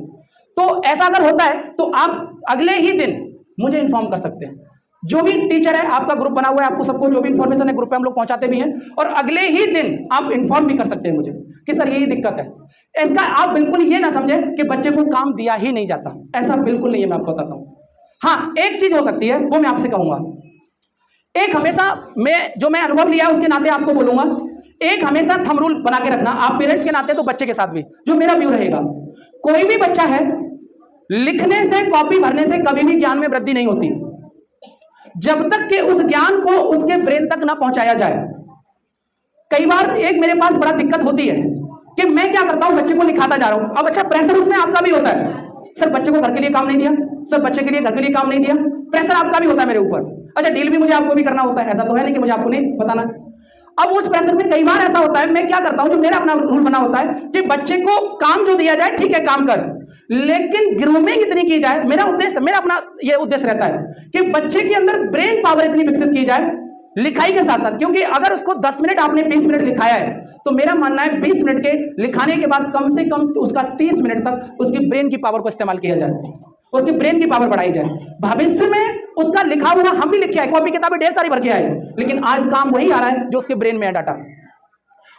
तो ऐसा अगर होता है तो आप अगले ही दिन मुझे इन्फॉर्म कर सकते हैं। जो भी टीचर है, आपका ग्रुप बना हुआ है, आपको सबको जो भी इंफॉर्मेशन है ग्रुप पे हम लोग पहुंचाते भी हैं, और अगले ही दिन आप इन्फॉर्म भी कर सकते हैं मुझे कि सर यही दिक्कत है। इसका आप बिल्कुल ये ना समझें कि बच्चे को काम दिया ही नहीं जाता, ऐसा बिल्कुल नहीं है, मैं आपको बताता हूं। हाँ, एक चीज हो सकती है, वो मैं आपसे कहूंगा। एक हमेशा मैं अनुभव लिया है उसके नाते आपको बोलूंगा, एक हमेशा थंब रूल बना के रखना, आप पेरेंट्स के नाते तो बच्चे के साथ भी, जो मेरा व्यू रहेगा। कोई भी बच्चा है, लिखने से, कॉपी भरने से कभी भी ज्ञान में वृद्धि नहीं होती जब तक कि उस ज्ञान को उसके ब्रेन तक ना पहुंचाया जाए। कई बार एक मेरे पास बड़ा दिक्कत होती है कि मैं क्या करता हूं, बच्चे को लिखाता जा रहा हूं। अब अच्छा, प्रेशर उसमें आपका भी होता है, सर बच्चे को घर के लिए काम नहीं दिया, सर बच्चे के लिए घर के लिए काम नहीं दिया, प्रेशर आपका भी होता है मेरे ऊपर। अच्छा, डील भी मुझे आपको भी करना होता है, ऐसा तो है नहीं कि मुझे आपको नहीं बताना। अब उस प्रेशर में कई बार ऐसा होता है, मैं क्या करता हूं, जो मेरा अपना रूल बना होता है कि बच्चे को काम जो दिया जाए, ठीक है काम कर, लेकिन ग्रूमिंग इतनी की जाए, मेरा उद्देश्य, मेरा अपना ये उद्देश्य रहता है कि बच्चे के अंदर ब्रेन पावर इतनी विकसित की जाए लिखाई के साथ साथ। क्योंकि अगर उसको 10 मिनट आपने 20 मिनट लिखाया है, तो मेरा मानना है 20 मिनट के लिखाने के बाद कम से कम उसका 30 मिनट तक उसकी ब्रेन की पावर को इस्तेमाल किया जाए, उसकी ब्रेन की पावर बढ़ाई जाए। भविष्य में उसका लिखा हुआ हम भी लिखे आए, कॉपी किताबें ढेर सारी भर के आए, लेकिन आज काम वही आ रहा है जो उसके ब्रेन में है डाटा।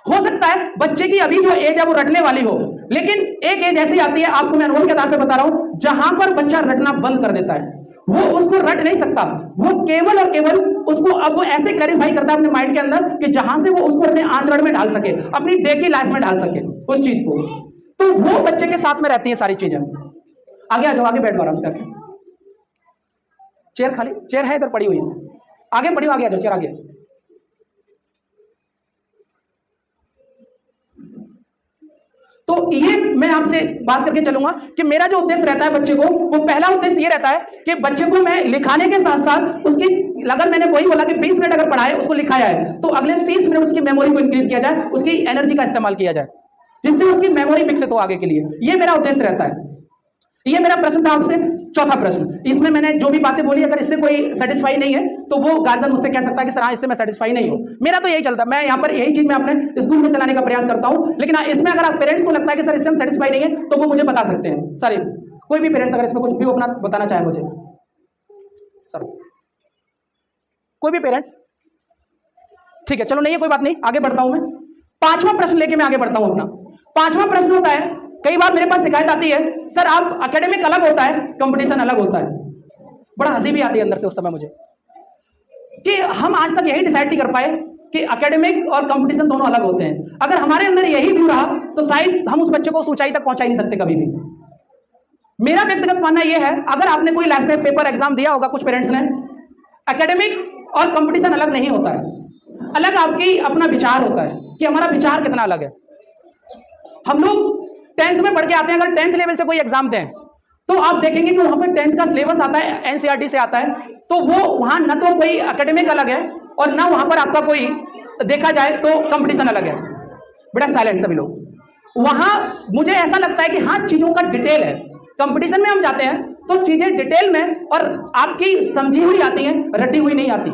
हो सकता है बच्चे की अभी जो एज है वो रटने वाली हो, लेकिन एक एज ऐसी आती है, आपको मैं अनुभव के आधार पर बता रहा हूं, जहां पर बच्चा रटना बंद कर देता है। वो उसको रट नहीं सकता, वो केवल और केवल उसको अब वो ऐसे क्लैरिफाई करता है अपने माइंड के अंदर कि जहां से वो उसको अपने आचरण में ढाल सके, अपनी डे की लाइफ में ढाल सके उस चीज को। तो वो बच्चे के साथ में रहती है सारी चीजें। आगे आ जाओ, आगे बैठ आराम से, आगे चेयर खाली, चेयर है इधर पड़ी हुई है, आगे पड़ी हो, आगे आ जाओ, चेयर आगे। तो ये मैं आपसे बात करके चलूंगा कि मेरा जो उद्देश्य रहता है बच्चे को, वो पहला उद्देश्य ये रहता है कि बच्चे को मैं लिखाने के साथ साथ उसकी, अगर मैंने वही बोला कि 20 मिनट अगर पढ़ाए, उसको लिखाया है, तो अगले 30 मिनट उसकी मेमोरी को इंक्रीज किया जाए, उसकी एनर्जी का इस्तेमाल किया जाए, जिससे उसकी मेमोरी विकसित हो आगे के लिए। ये मेरा उद्देश्य रहता है। ये मेरा प्रश्न था आपसे, चौथा प्रश्न। इसमें मैंने जो भी बातें बोली, अगर इससे कोई सेटिस्फाई नहीं है तो वो गार्जियन मुझसे कह सकता है कि सर हाँ, इससे मैं सेटिस्फाई नहीं हूं। मेरा तो यही चलता है, मैं यहाँ पर यही चीज मैं अपने स्कूल में चलाने का प्रयास करता हूं। लेकिन इसमें अगर आप पेरेंट्स को लगता है कि सर इससे हम सेटिस्फाई नहीं है, तो वो मुझे बता सकते हैं। सर कोई भी पेरेंट्स अगर इसमें कुछ भी अपना बताना चाहे मुझे, सर कोई भी पेरेंट, ठीक है, चलो नहीं है कोई बात नहीं, आगे बढ़ता हूं मैं। 5वां प्रश्न लेके मैं आगे बढ़ता हूं अपना। 5वां प्रश्न होता है, कई बार मेरे पास शिकायत आती है, सर आप एकेडमिक अलग होता है, कंपटीशन अलग होता है। बड़ा हंसी भी आती है अंदर से उस समय मुझे कि हम आज तक यही डिसाइड नहीं कर पाए कि एकेडमिक और कंपटीशन दोनों अलग होते हैं। अगर हमारे अंदर यही व्यू रहा तो शायद हम उस बच्चे को उस ऊंचाई तक पहुंचा ही नहीं सकते कभी भी। मेरा व्यक्तिगत मानना यह है, अगर आपने कोई लाइफ में पेपर एग्जाम दिया होगा कुछ पेरेंट्स ने, एकेडमिक और कंपटीशन अलग नहीं होता है। अलग आपकी अपना विचार होता है कि हमारा विचार कितना अलग है। हम लोग 10th में पढ़ के आते हैं, अगर 10th लेवल से कोई एग्जाम दें तो आप देखेंगे कि वहां पर 10th का सिलेबस आता है, एनसीईआरटी से आता है, तो वो वहां न तो कोई एकेडमिक अलग है और ना वहां पर आपका कोई देखा जाए तो कंपटीशन अलग है। बड़ा साइलेंट सभी लोग। वहां मुझे ऐसा लगता है कि हाँ, चीजों का डिटेल है। कंपटीशन में हम जाते हैं तो चीजें डिटेल में और आपकी समझी हुई आती हैं, रटी हुई नहीं आती।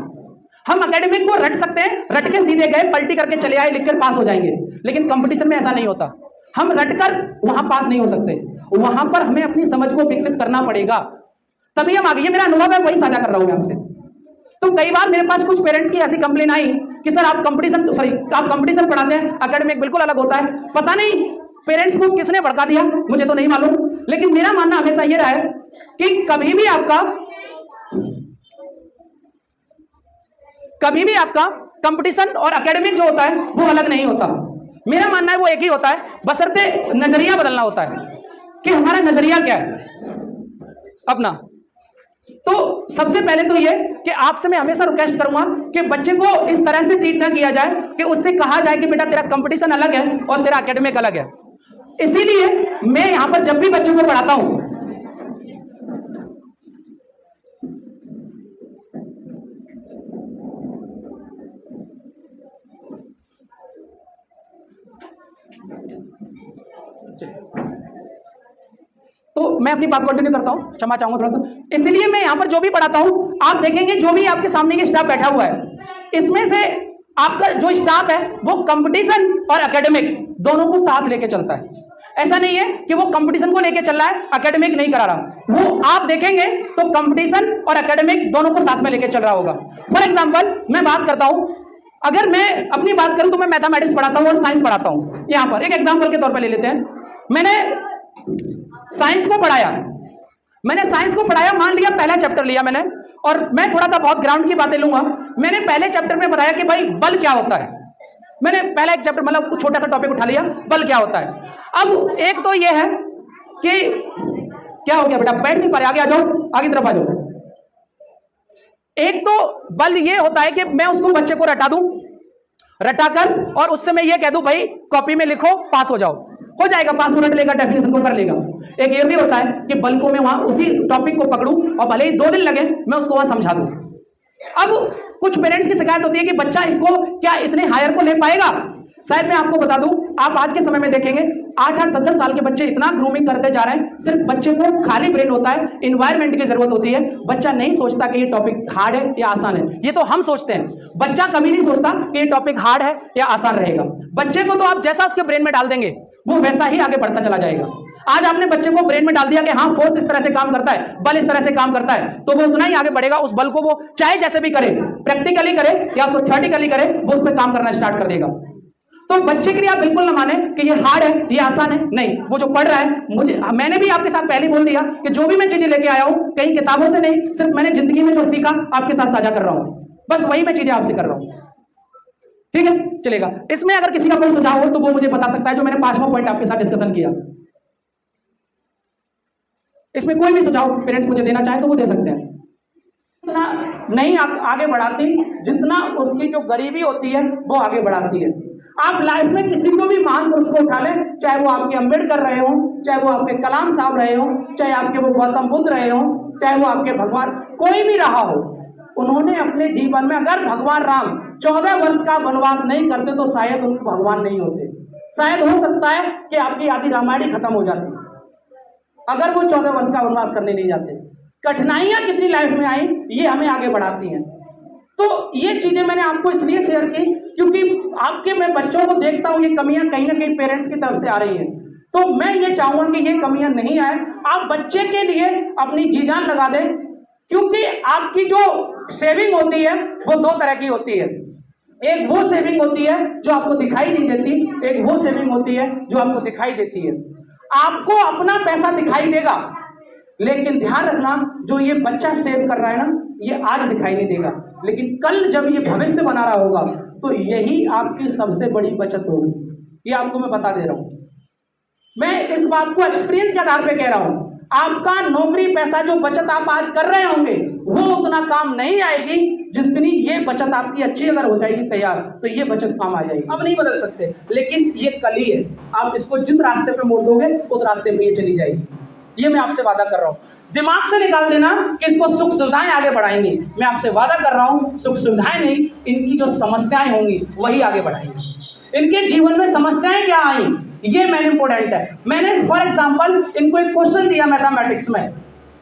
हम एकेडमिक को रट सकते हैं, रट के सीधे गए, पलटी करके चले आए, लिखकर पास हो जाएंगे, लेकिन कंपटीशन में ऐसा नहीं होता। हम रटकर वहां पास नहीं हो सकते, वहां पर हमें अपनी समझ को विकसित करना पड़ेगा, तभी हम आगे। ये मेरा अनुभव है, वही साझा कर रहा हूं मैं आपसे। तो कई बार मेरे पास कुछ पेरेंट्स की ऐसी कंप्लेन आई कि सर आप कंपटीशन पढ़ाते हैं, एकेडमिक बिल्कुल अलग होता है। पता नहीं पेरेंट्स को किसने भड़का दिया, मुझे तो नहीं मालूम, लेकिन मेरा मानना हमेशा यह रहा है कि कभी भी आपका कंपटीशन और एकेडमिक जो होता है वो अलग नहीं होता। मेरा मानना है वो एक ही होता है, बशर्ते नजरिया बदलना होता है कि हमारा नजरिया क्या है अपना। तो सबसे पहले तो ये कि आपसे मैं हमेशा रिक्वेस्ट करूंगा कि बच्चे को इस तरह से ट्रीट ना किया जाए कि उससे कहा जाए कि बेटा तेरा कंपटीशन अलग है और तेरा एकेडमिक अलग है। इसीलिए मैं यहां पर जब भी बच्चों को पढ़ाता हूं, तो मैं अपनी बात कंटिन्यू करता हूं, क्षमा चाहूंगा थोड़ा सा। इसलिए मैं यहां पर जो भी पढ़ाता हूं, आप देखेंगे जो भी आपके सामने ये स्टाफ बैठा हुआ है, इसमें से आपका जो स्टाफ है वो कंपटीशन और एकेडमिक दोनों को साथ लेके चलता है। ऐसा नहीं है कि वो कंपटीशन को लेके चल रहा है, एकेडमिक नहीं करा रहा। वो आप देखेंगे तो कंपटीशन और एकेडमिक दोनों को साथ में लेके चल रहा होगा। फॉर एग्जाम्पल मैं बात करता हूं, अगर मैं अपनी बात करूं तो मैं मैथमेटिक्स पढ़ाता हूं और साइंस पढ़ाता हूं। यहां पर एक एग्जाम्पल के तौर पर ले लेते हैं, मैंने साइंस को पढ़ाया, मान लिया पहला चैप्टर लिया मैंने, और मैं थोड़ा सा बहुत ग्राउंड की बातें लूंगा। मैंने पहले चैप्टर में बताया कि भाई बल क्या होता है। मैंने पहला एक चैप्टर मतलब कुछ छोटा सा टॉपिक उठा लिया, बल क्या होता है। अब एक तो ये है कि क्या हो गया बेटा, बैठ नहीं पा रहे, आगे आ जाओ, आगे तरफ आ जाओ। एक तो बल ये होता है कि मैं उसको बच्चे को रटा दूं, रटाकर और उससे मैं ये कह दूं भाई कॉपी में लिखो, पास हो जाओ, हो जाएगा, 5 मिनट लेगा, डेफिनेशन को कर लेगा। एक ये भी होता है कि बल को मैं वहां उसी टॉपिक को पकड़ूं और भले ही 2 दिन लगे मैं उसको वहां समझा दूं। अब कुछ पेरेंट्स की शिकायत होती है कि बच्चा इसको क्या इतने हायर को ले पाएगा। शायद मैं आपको बता दूं, आप आज के समय में देखेंगे 8-8, 10-10 साल के बच्चे इतना ग्रूमिंग करते जा रहे हैं। सिर्फ बच्चे को खाली ब्रेन होता है, इन्वायरमेंट की जरूरत होती है। बच्चा नहीं सोचता कि ये टॉपिक हार्ड है या आसान है, ये तो हम सोचते हैं। बच्चा कभी नहीं सोचता कि ये टॉपिक हार्ड है या आसान रहेगा। बच्चे को तो आप जैसा उसके ब्रेन में डाल देंगे वो वैसा ही आगे बढ़ता चला जाएगा। आज आपने बच्चे को ब्रेन में डाल दिया कि हाँ फोर्स इस तरह से काम करता है, बल इस तरह से काम करता है, तो वो उतना ही आगे बढ़ेगा। उस बल को वो चाहे जैसे भी करे, प्रैक्टिकली करे या उसको थ्योरेटिकली करे, वो उस पर काम करना स्टार्ट कर देगा। तो बच्चे के लिए आप बिल्कुल ना माने कि ये हार्ड है, ये आसान है, नहीं। वो जो पढ़ रहा है, मैंने भी आपके साथ पहले बोल दिया कि जो भी मैं चीजें लेके आया हूं कहीं किताबों से नहीं, सिर्फ मैंने जिंदगी में जो सीखा आपके साथ साझा कर रहा हूं, बस वही मैं चीजें आपसे कर रहा हूं। ठीक है, चलेगा। इसमें अगर किसी का कोई सुझाव हो तो वो मुझे बता सकता है, जो मैंने 5वां पॉइंट आपके साथ डिस्कशन किया। इसमें कोई भी सुझाव पेरेंट्स मुझे देना चाहे तो वो दे सकते हैं। जितना नहीं आप आगे बढ़ाती, जितना उसकी जो गरीबी होती है वो आगे बढ़ाती है। आप लाइफ में किसी को भी महान पुरुष को उठा लें, चाहे वो आपके अम्बेडकर रहे हो, चाहे वो आपके कलाम साहब रहे हो, चाहे आपके वो गौतम बुद्ध रहे हो, चाहे वो आपके भगवान कोई भी रहा हो, उन्होंने अपने जीवन में, अगर भगवान राम 14 वर्ष का वनवास नहीं करते तो शायद उनको भगवान नहीं होते। शायद हो सकता है कि आपकी आदि रामायण ही खत्म हो जाती अगर वो 14 वर्ष का वनवास करने नहीं जाते। कठिनाइयां कितनी लाइफ में आई, ये हमें आगे बढ़ाती हैं। तो ये चीजें मैंने आपको इसलिए शेयर की क्योंकि आपके मैं बच्चों को देखता हूं, ये कमियां कहीं ना कहीं पेरेंट्स की तरफ से आ रही हैं। तो मैं ये चाहूंगा कि ये कमियां नहीं आए, आप बच्चे के लिए अपनी जी जान लगा दें, क्योंकि आपकी जो सेविंग होती है वो 2 तरह की होती है। एक वो सेविंग होती है जो आपको दिखाई नहीं देती, एक वो सेविंग होती है जो आपको दिखाई देती है। आपको अपना पैसा दिखाई देगा, लेकिन ध्यान रखना जो ये बच्चा सेव कर रहा है ना, ये आज दिखाई नहीं देगा, लेकिन कल जब ये भविष्य बना रहा होगा तो यही आपकी सबसे बड़ी बचत होगी। ये आपको मैं बता दे रहा हूं। मैं इस बात को एक्सपीरियंस के आधार पे कह रहा हूं। आपका नौकरी पैसा जो बचत आप आज कर रहे होंगे वो उतना काम नहीं आएगी। जिस दिन ये बचत आपकी अच्छी अगर हो जाएगी तैयार, तो ये बचत काम आ जाएगी। अब नहीं बदल सकते, लेकिन ये कल ही है। आप इसको जिस रास्ते पे मोड़ दोगे उस रास्ते पे ये चली जाएगी। ये मैं आपसे वादा कर रहा हूँ। दिमाग से निकाल देना कि इसको सुख सुविधाएं आगे बढ़ाएंगी। मैं आपसे वादा कर रहा हूँ, सुख सुविधाएं नहीं, इनकी जो समस्याएं होंगी वही आगे बढ़ाएंगी। इनके जीवन में समस्याएं क्या आई, ये मेन इंपॉर्टेंट है। मैंने फॉर एग्जांपल इनको एक क्वेश्चन दिया मैथमेटिक्स में,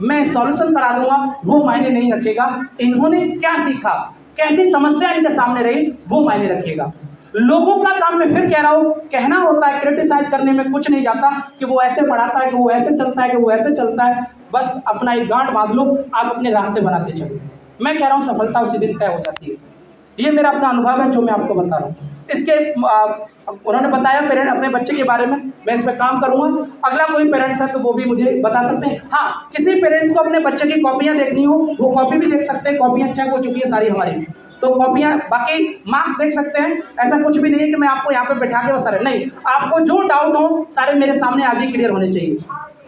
मैं सॉल्यूशन करा दूंगा, वो मायने नहीं रखेगा। इन्होंने क्या सीखा, कैसी समस्या इनके सामने रही, वो मायने रखेगा। लोगों का काम मैं फिर कह रहा हूं, कहना होता है, क्रिटिसाइज करने में कुछ नहीं जाता कि वो ऐसे पढ़ाता है, कि वो ऐसे चलता है, कि वो ऐसे चलता है। बस अपना एक गांठ बांध लो, आप अपने रास्ते बनाते चलो। मैं कह रहा हूं सफलता उसी दिन तय हो जाती है। ये मेरा अपना अनुभव है जो मैं आपको बता रहा हूँ। इसके उन्होंने बताया पेरेंट अपने बच्चे के बारे में, मैं इस पर काम करूंगा। अगला कोई पेरेंट्स है तो वो भी मुझे बता सकते हैं। हाँ, किसी पेरेंट्स को अपने बच्चे की कॉपियां देखनी हो, वो कॉपी भी देख सकते हैं। कॉपियां चेक हो चुकी है सारी हमारी। तो कॉपियाँ, बाकी मार्क्स देख सकते हैं। ऐसा कुछ भी नहीं है कि मैं आपको यहाँ पे बैठा के वो सारे, नहीं, आपको जो डाउट हो सारे मेरे सामने आज ही क्लियर होने चाहिए।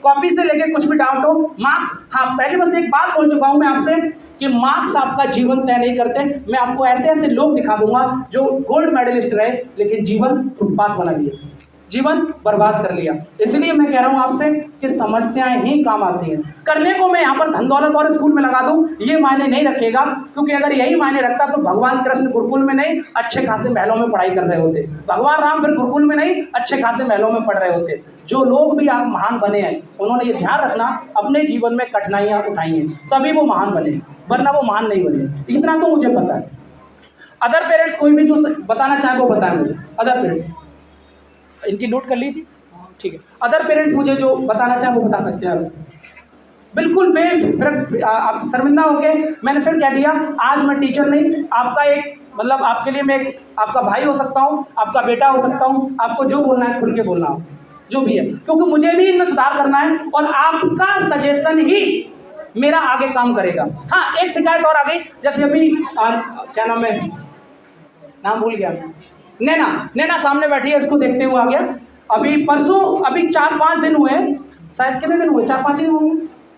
कॉपी से लेके कुछ भी डाउट हो, मार्क्स, हाँ पहले बस एक बात बोल चुका हूँ मैं आपसे कि मार्क्स आपका जीवन तय नहीं करते। मैं आपको ऐसे ऐसे लोग दिखा दूंगा जो गोल्ड मेडलिस्ट रहे लेकिन जीवन फुटपाथ बना लिया, जीवन बर्बाद कर लिया। इसलिए मैं कह रहा हूँ आपसे कि समस्याएं ही काम आती हैं। करने को मैं यहाँ पर धन दौलत और स्कूल में लगा दूँ ये मायने नहीं रखेगा, क्योंकि अगर यही मायने रखता तो भगवान कृष्ण गुरुकुल में नहीं अच्छे खासे महलों में पढ़ाई कर रहे होते, भगवान राम फिर गुरुकुल में नहीं अच्छे खासे महलों में पढ़ रहे होते। जो लोग भी आप महान बने हैं उन्होंने ये ध्यान रखना अपने जीवन में कठिनाइयाँ उठाई हैं तभी वो महान बने, वरना वो महान नहीं बने। इतना तो मुझे पता है। अदर पेरेंट्स कोई भी जो बताना चाहे वो बताएं मुझे। अदर पेरेंट्स इनकी नोट कर ली थी, ठीक है। अदर पेरेंट्स मुझे जो बताना चाहे वो बता सकते हैं। बिल्कुल बेफिक्र, आप शर्मिंदा होके मैंने फिर कह दिया आज मैं टीचर नहीं, आपका एक मतलब आपके लिए मैं आपका भाई हो सकता हूँ, आपका बेटा हो सकता हूँ। आपको जो बोलना है खुल के बोलना हो, जो भी है, क्योंकि मुझे भी इनमें सुधार करना है और आपका सजेशन ही मेरा आगे काम करेगा। हाँ, एक शिकायत और आ गई, जैसे अभी क्या नाम है, नाम भूल गया, नैना सामने बैठी है, इसको देखते हुए आ गया। अभी परसों, अभी 4-5 दिन हुए, शायद कितने दिन हुए, 4-5 दिन हुए,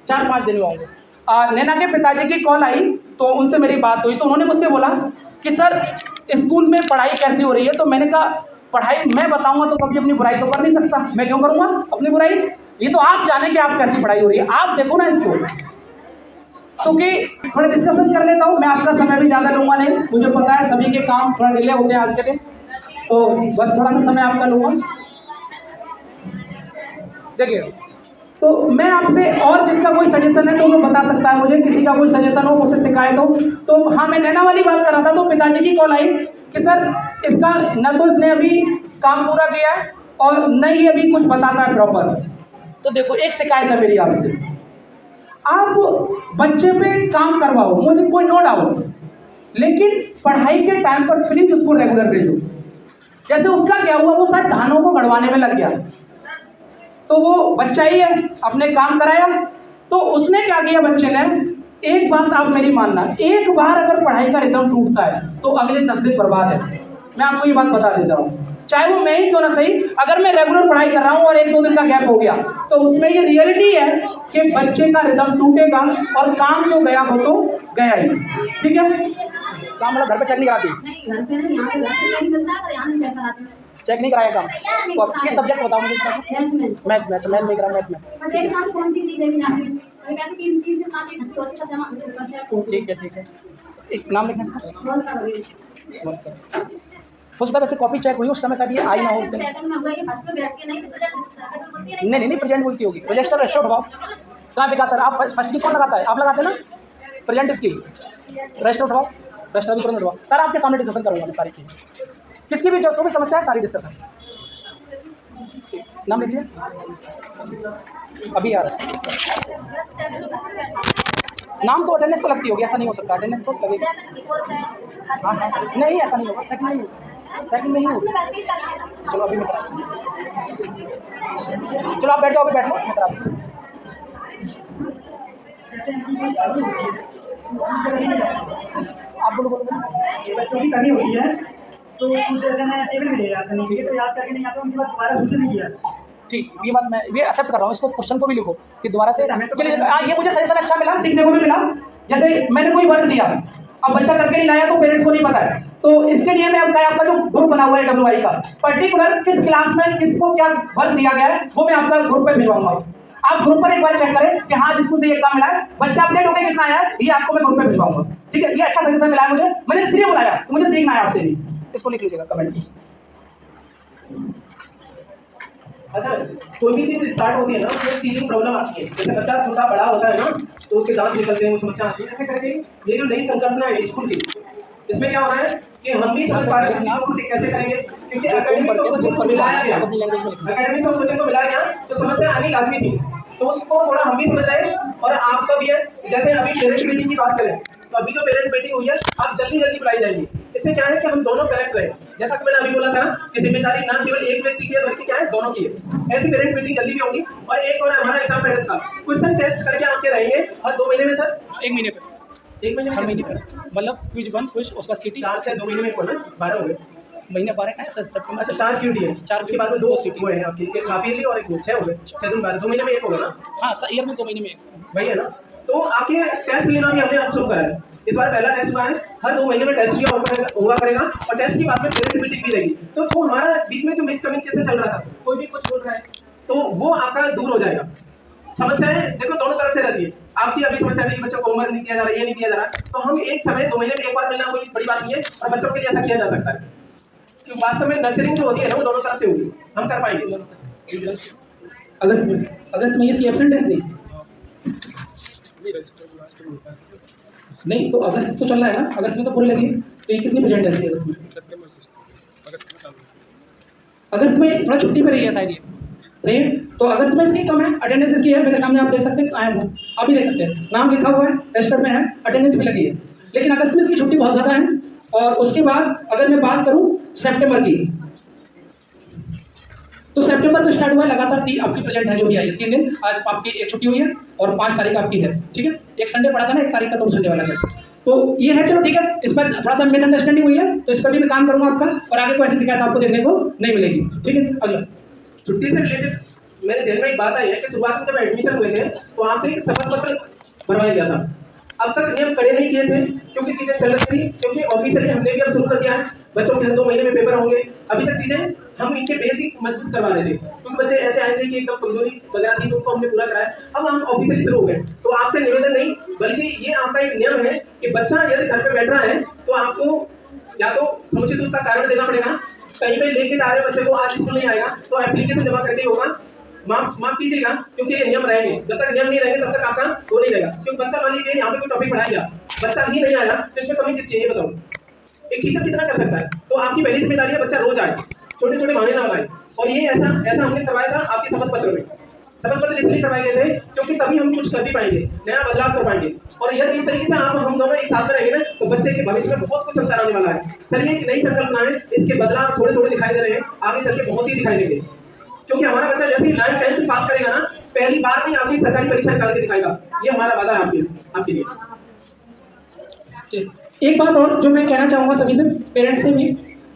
4-5 दिन हुए होंगे। नैना के पिताजी की कॉल आई तो उनसे मेरी बात हुई, तो उन्होंने मुझसे बोला कि सर स्कूल में पढ़ाई कैसी हो रही है। तो मैंने कहा पढ़ाई मैं बताऊंगा तो कभी अपनी बुराई तो कर नहीं सकता, मैं क्यों करूंगा अपनी बुराई, ये तो आप जाने कि आप कैसी पढ़ाई हो रही है, आप देखो ना इसको। क्योंकि थोड़ा डिस्कशन कर लेता हूँ, मैं आपका समय भी ज़्यादा लूँगा नहीं, मुझे पता है सभी के काम थोड़ा डिले होते हैं आज के दिन, तो बस थोड़ा सा समय आपका लूँगा। देखिए, तो मैं आपसे, और जिसका कोई सजेशन है तो वो बता सकता है मुझे, किसी का कोई सजेशन हो, मुझसे शिकायत हो तो। हाँ, मैं नैना वाली बात कर रहा था, तो पिताजी की कॉल आई कि सर इसका न तो इसने अभी काम पूरा किया है और न ही अभी कुछ बताता है प्रॉपर। तो देखो, एक शिकायत है मेरी आपसे, आप बच्चे पे काम करवाओ, मुझे कोई नो डाउट, लेकिन पढ़ाई के टाइम पर प्लीज उसको रेगुलर भेजो। जैसे उसका क्या हुआ, वो शायद धानों को गड़वाने में लग गया, तो वो बच्चा ही है, अपने काम कराया, तो उसने क्या किया बच्चे ने, एक बात आप मेरी मानना, एक बार अगर पढ़ाई का रिदम टूटता है तो अगले 10 दिन बर्बाद है। मैं आपको ये बात बता देता हूँ, चाहे वो मैं ही क्यों ना सही, अगर मैं रेगुलर पढ़ाई कर रहा हूँ और 1-2 दिन का गैप हो गया तो उसमें ये रियलिटी है कि बच्चे का रिदम टूटेगा और काम जो गया वो तो गया ही। ठीक है, काम मतलब घर पे चेक नहीं कराती, चेक नहीं कराया काम, तो आप किस सब्जेक्ट बताओ मुझे? मैथ नहीं करा, मैथ में। ठीक है, एक नाम लिखना इसका। उस समय से कॉपी चेक हुई, उस समय शायद ये आई ना हो उस दिन। नहीं, प्रेजेंट बोलती होगी। रजिस्टर उठाओ। कहाँ विकास सर, आप फर्स्ट की कौन लगाता है? आप लगाते हैं ना प्रेजेंट इसकी। रजिस्टर उठाओ, रजिस्टर भी तुरंत उठाओ सर, आपके सामने डिस्कशन करूँगा मैं सारी चीज़ें, किसकी भी जो भी समस्या है सारी डिस्कशन। नाम लिख लिया, अभी आ रहा है नाम, तो अटेंडेंस तो लगती होगी, ऐसा नहीं हो सकता, अटेंडेंस तो लगेगी। हाँ, नहीं ऐसा नहीं होगा, सेकंड नहीं होगा, सेकंड नहीं होगा। चलो अभी मैं करा, चलो आप बैठ जाओ, अभी बैठ लो, मैं करा दूँ। आप बोलो। ये बच्चों की करनी होती है तो कुछ ऐसे मैं टेबल में ले जाता नहीं, ठीक है, तो याद करके नहीं आता, उनके बाद दोबारा सोच नहीं किया। ठीक, ये बात मैं ये एक्सेप्ट कर रहा हूँ, इसको क्वेश्चन को भी लिखो कि दोबारा से। चलिए, ये मुझे सजेशन अच्छा मिला, सीखने को भी मिला। जैसे मैंने कोई वर्क दिया, अब बच्चा करके नहीं लाया तो पेरेंट्स को नहीं पता है, तो इसके लिए मैं आपका जो ग्रुप बना हुआ है WI का, पर्टिकुलर किस क्लास में किसको क्या वर्क दिया गया है वो मैं आपका ग्रुप पे भिजवाऊंगा। आप ग्रुप पर एक बार चेक करें कि हाँ जिसको से ये काम मिला है, बच्चा अपडेट होकर कितना आया है, ये आपको मैं ग्रुप पे भिजवाऊंगा। ठीक है, ये अच्छा सजेशन मिला है मुझे, मैंने इसलिए बुलाया, मुझे सीखना है आपसे भी। इसको लिख लीजिएगा कमेंट। अच्छा, कोई भी चीज़ स्टार्ट होती है ना तो तीन प्रॉब्लम आती है। जैसे बच्चा छोटा बड़ा होता है ना तो उसके दांत निकलते हैं, वो समस्या आती है। ऐसे करके ये जो नई संकल्पना है स्कूल की, इसमें क्या हो रहा है कि हम भी समझ पा रहे हैं चीज़ों को कैसे करेंगे, क्योंकि एकेडमिक्स और कोचिंग को मिलाया गया, एकेडमिक्स और कोचिंग को मिलाया गया तो समस्या आनी लाजमी थी, तो उसको थोड़ा हम भी समझ रहे हैं और आपका भी है। जैसे अभी पेरेंट्स मीटिंग की बात करें तो अभी जो पेरेंट्स मीटिंग हुई है आप जल्दी बुलाई जाएंगी। इससे क्या है कि हम दोनों करेक्ट रहे, जैसा कि मैंने अभी बोला था कि जिम्मेदारी ना केवल एक व्यक्ति की है बल्कि क्या है दोनों की है। ऐसी पेरेंट मीटिंग जल्दी भी होगी। और एक और हमारा एग्जाम पैटर्न था, क्वेश्चन टेस्ट करके आपके रहेंगे हर 2 महीने में सर, 1 महीने पे एक महीने हर में महीने पर मतलब क्विज 1 क्विज उसका सिटी 4 6 2 महीने में बोला 12 हो गए। महीने 12 का है सितंबर अच्छा 4 क्यूटी है, 4 उसके बाद में 2 सिटी वो है आपकी, एक हाफ ईयरली और एक वो 6 हो गए, 6 दिन 12 2 महीने में एक होगा ना, हाँ ईयर में 2 महीने में वही है ना। तो आपके टेस्ट लेना भी हमने आज शुरू करा है। इस बार पहला टेस्ट हुआ है, हर 2 महीने में टेस्ट हुआ करेगा और टेस्ट के बाद में प्रेजेंटेबिलिटी भी रहेगी। तो जो हमारा बीच में जो मिसकम्युनिकेशन चल रहा था, कोई भी कुछ बोल रहा है, तो वो आपका दूर हो जाएगा। समस्याएं देखो दोनों तरफ से रहती है। आपकी अभी समस्या नहीं कि बच्चों को होमवर्क नहीं किया जा रहा है, ये नहीं किया जा रहा है, तो हम एक समय 2 महीने में एक बार मिलना कोई बड़ी बात नहीं है और बच्चों के लिए ऐसा किया जा सकता है। तो वास्तव में नर्चरिंग जो होती है ना वो दोनों तरफ से होगी, हम कर पाएंगे। अगस्त में इसकी एब्सेंट है नहीं नहीं, तो अगस्त तो चल रहा है ना, अगस्त में तो पूरी लगी, तो ये कितनी परसेंट है इसकी अगस्त में? अगस्त में थोड़ा छुट्टी पे रही है शायद ये रही है, तो अगस्त में इसकी कम है, अटेंडेंस इसकी है, मेरे सामने आप देख सकते हैं, आए हो आप भी देख सकते हैं, नाम लिखा हुआ है, रजिस्टर में है, अटेंडेंस भी लगी है। लेकिन अगस्त में इसकी छुट्टी बहुत ज़्यादा है। और उसके बाद अगर मैं बात करूँ सितंबर की, तो सितंबर तो स्टार्ट हुआ है लगातार आपकी प्रेजेंट है जो भी आई 3 दिन, आज आपकी एक छुट्टी हुई है और 5 तारीख आपकी है, ठीक है। एक संडे पड़ा था ना, 1 तारीख का तो संडे वाला है, तो ये है। चलो ठीक है, इस पर थोड़ा सा मिसअंडरस्टैंडिंग हुई है, तो इस पर भी मैं काम करूंगा आपका, और आगे कोई ऐसी शिकायत आपको देखने को नहीं मिलेगी, ठीक है। अगला छुट्टी से रिलेटेड मेरे जहन में एक बात आई है कि शुरुआत में जब एडमिशन हुए थे तो आपसे एक शपथ पत्र भरवाया गया था। अब तक नियम कड़े नहीं किए थे क्योंकि चीज़ें चल रही थी, क्योंकि ऑफिशियली हमने भी अब शुरू कर दिया है, बच्चों के हर 2 महीने में पेपर होंगे। अभी तक चीज़ें हम इनके बेसिक मजबूत करवा रहे थे क्योंकि बच्चे ऐसे आए थे कि एकदम कमजोरी वगैरह थी, तो उनको हमने पूरा कराया। अब हम ऑफिशियली शुरू हो गए, तो आपसे निवेदन नहीं बल्कि ये आपका एक नियम है कि बच्चा यदि घर पे बैठ रहा है तो आपको या तो समुचित उसका कारण देना पड़ेगा। कहीं पे लेके जा रहे बच्चे को आज स्कूल नहीं आएगा तो एप्लीकेशन जमा करके होगा, माफ कीजिएगा क्योंकि ये नियम रहेंगे। जब तक नियम नहीं रहेंगे तब तक आपका वो नहीं रहेगा। क्योंकि बच्चा मान लीजिए यहाँ पे कोई टॉपिक पढ़ाया गया, बच्चा ही नहीं आया तो इसमें कमी किसकी है ये बताओ? एक टीचर कितना कर सकता है? तो आपकी पहली जिम्मेदारी है बच्चा रोज आए, छोटे छोटे बहाने ना बनाए। और ये ऐसा हमने करवाया था आपके शपथ पत्र में। शपथ पत्र इसलिए करवाए गए थे क्योंकि तभी हम कुछ कर भी पाएंगे, नया बदलाव कर पाएंगे। और यदि इस तरीके से हम दोनों एक साथ में रहेंगे ना तो बच्चे के भविष्य में बहुत कुछ अंतर आने वाला है। सर ये नई संकल्पना है, इसके बदलाव थोड़े थोड़े दिखाई दे रहे हैं, आगे चल के बहुत ही दिखाई देंगे। क्योंकि हमारा बच्चा जैसे ही 9th 10th पास करेगा ना, पहली बार में आपकी सरकारी परीक्षा निकाल के दिखाएगा। ये हमारा वादा है आपके लिए। एक बात और जो मैं कहना चाहूँगा सभी से, पेरेंट्स से भी,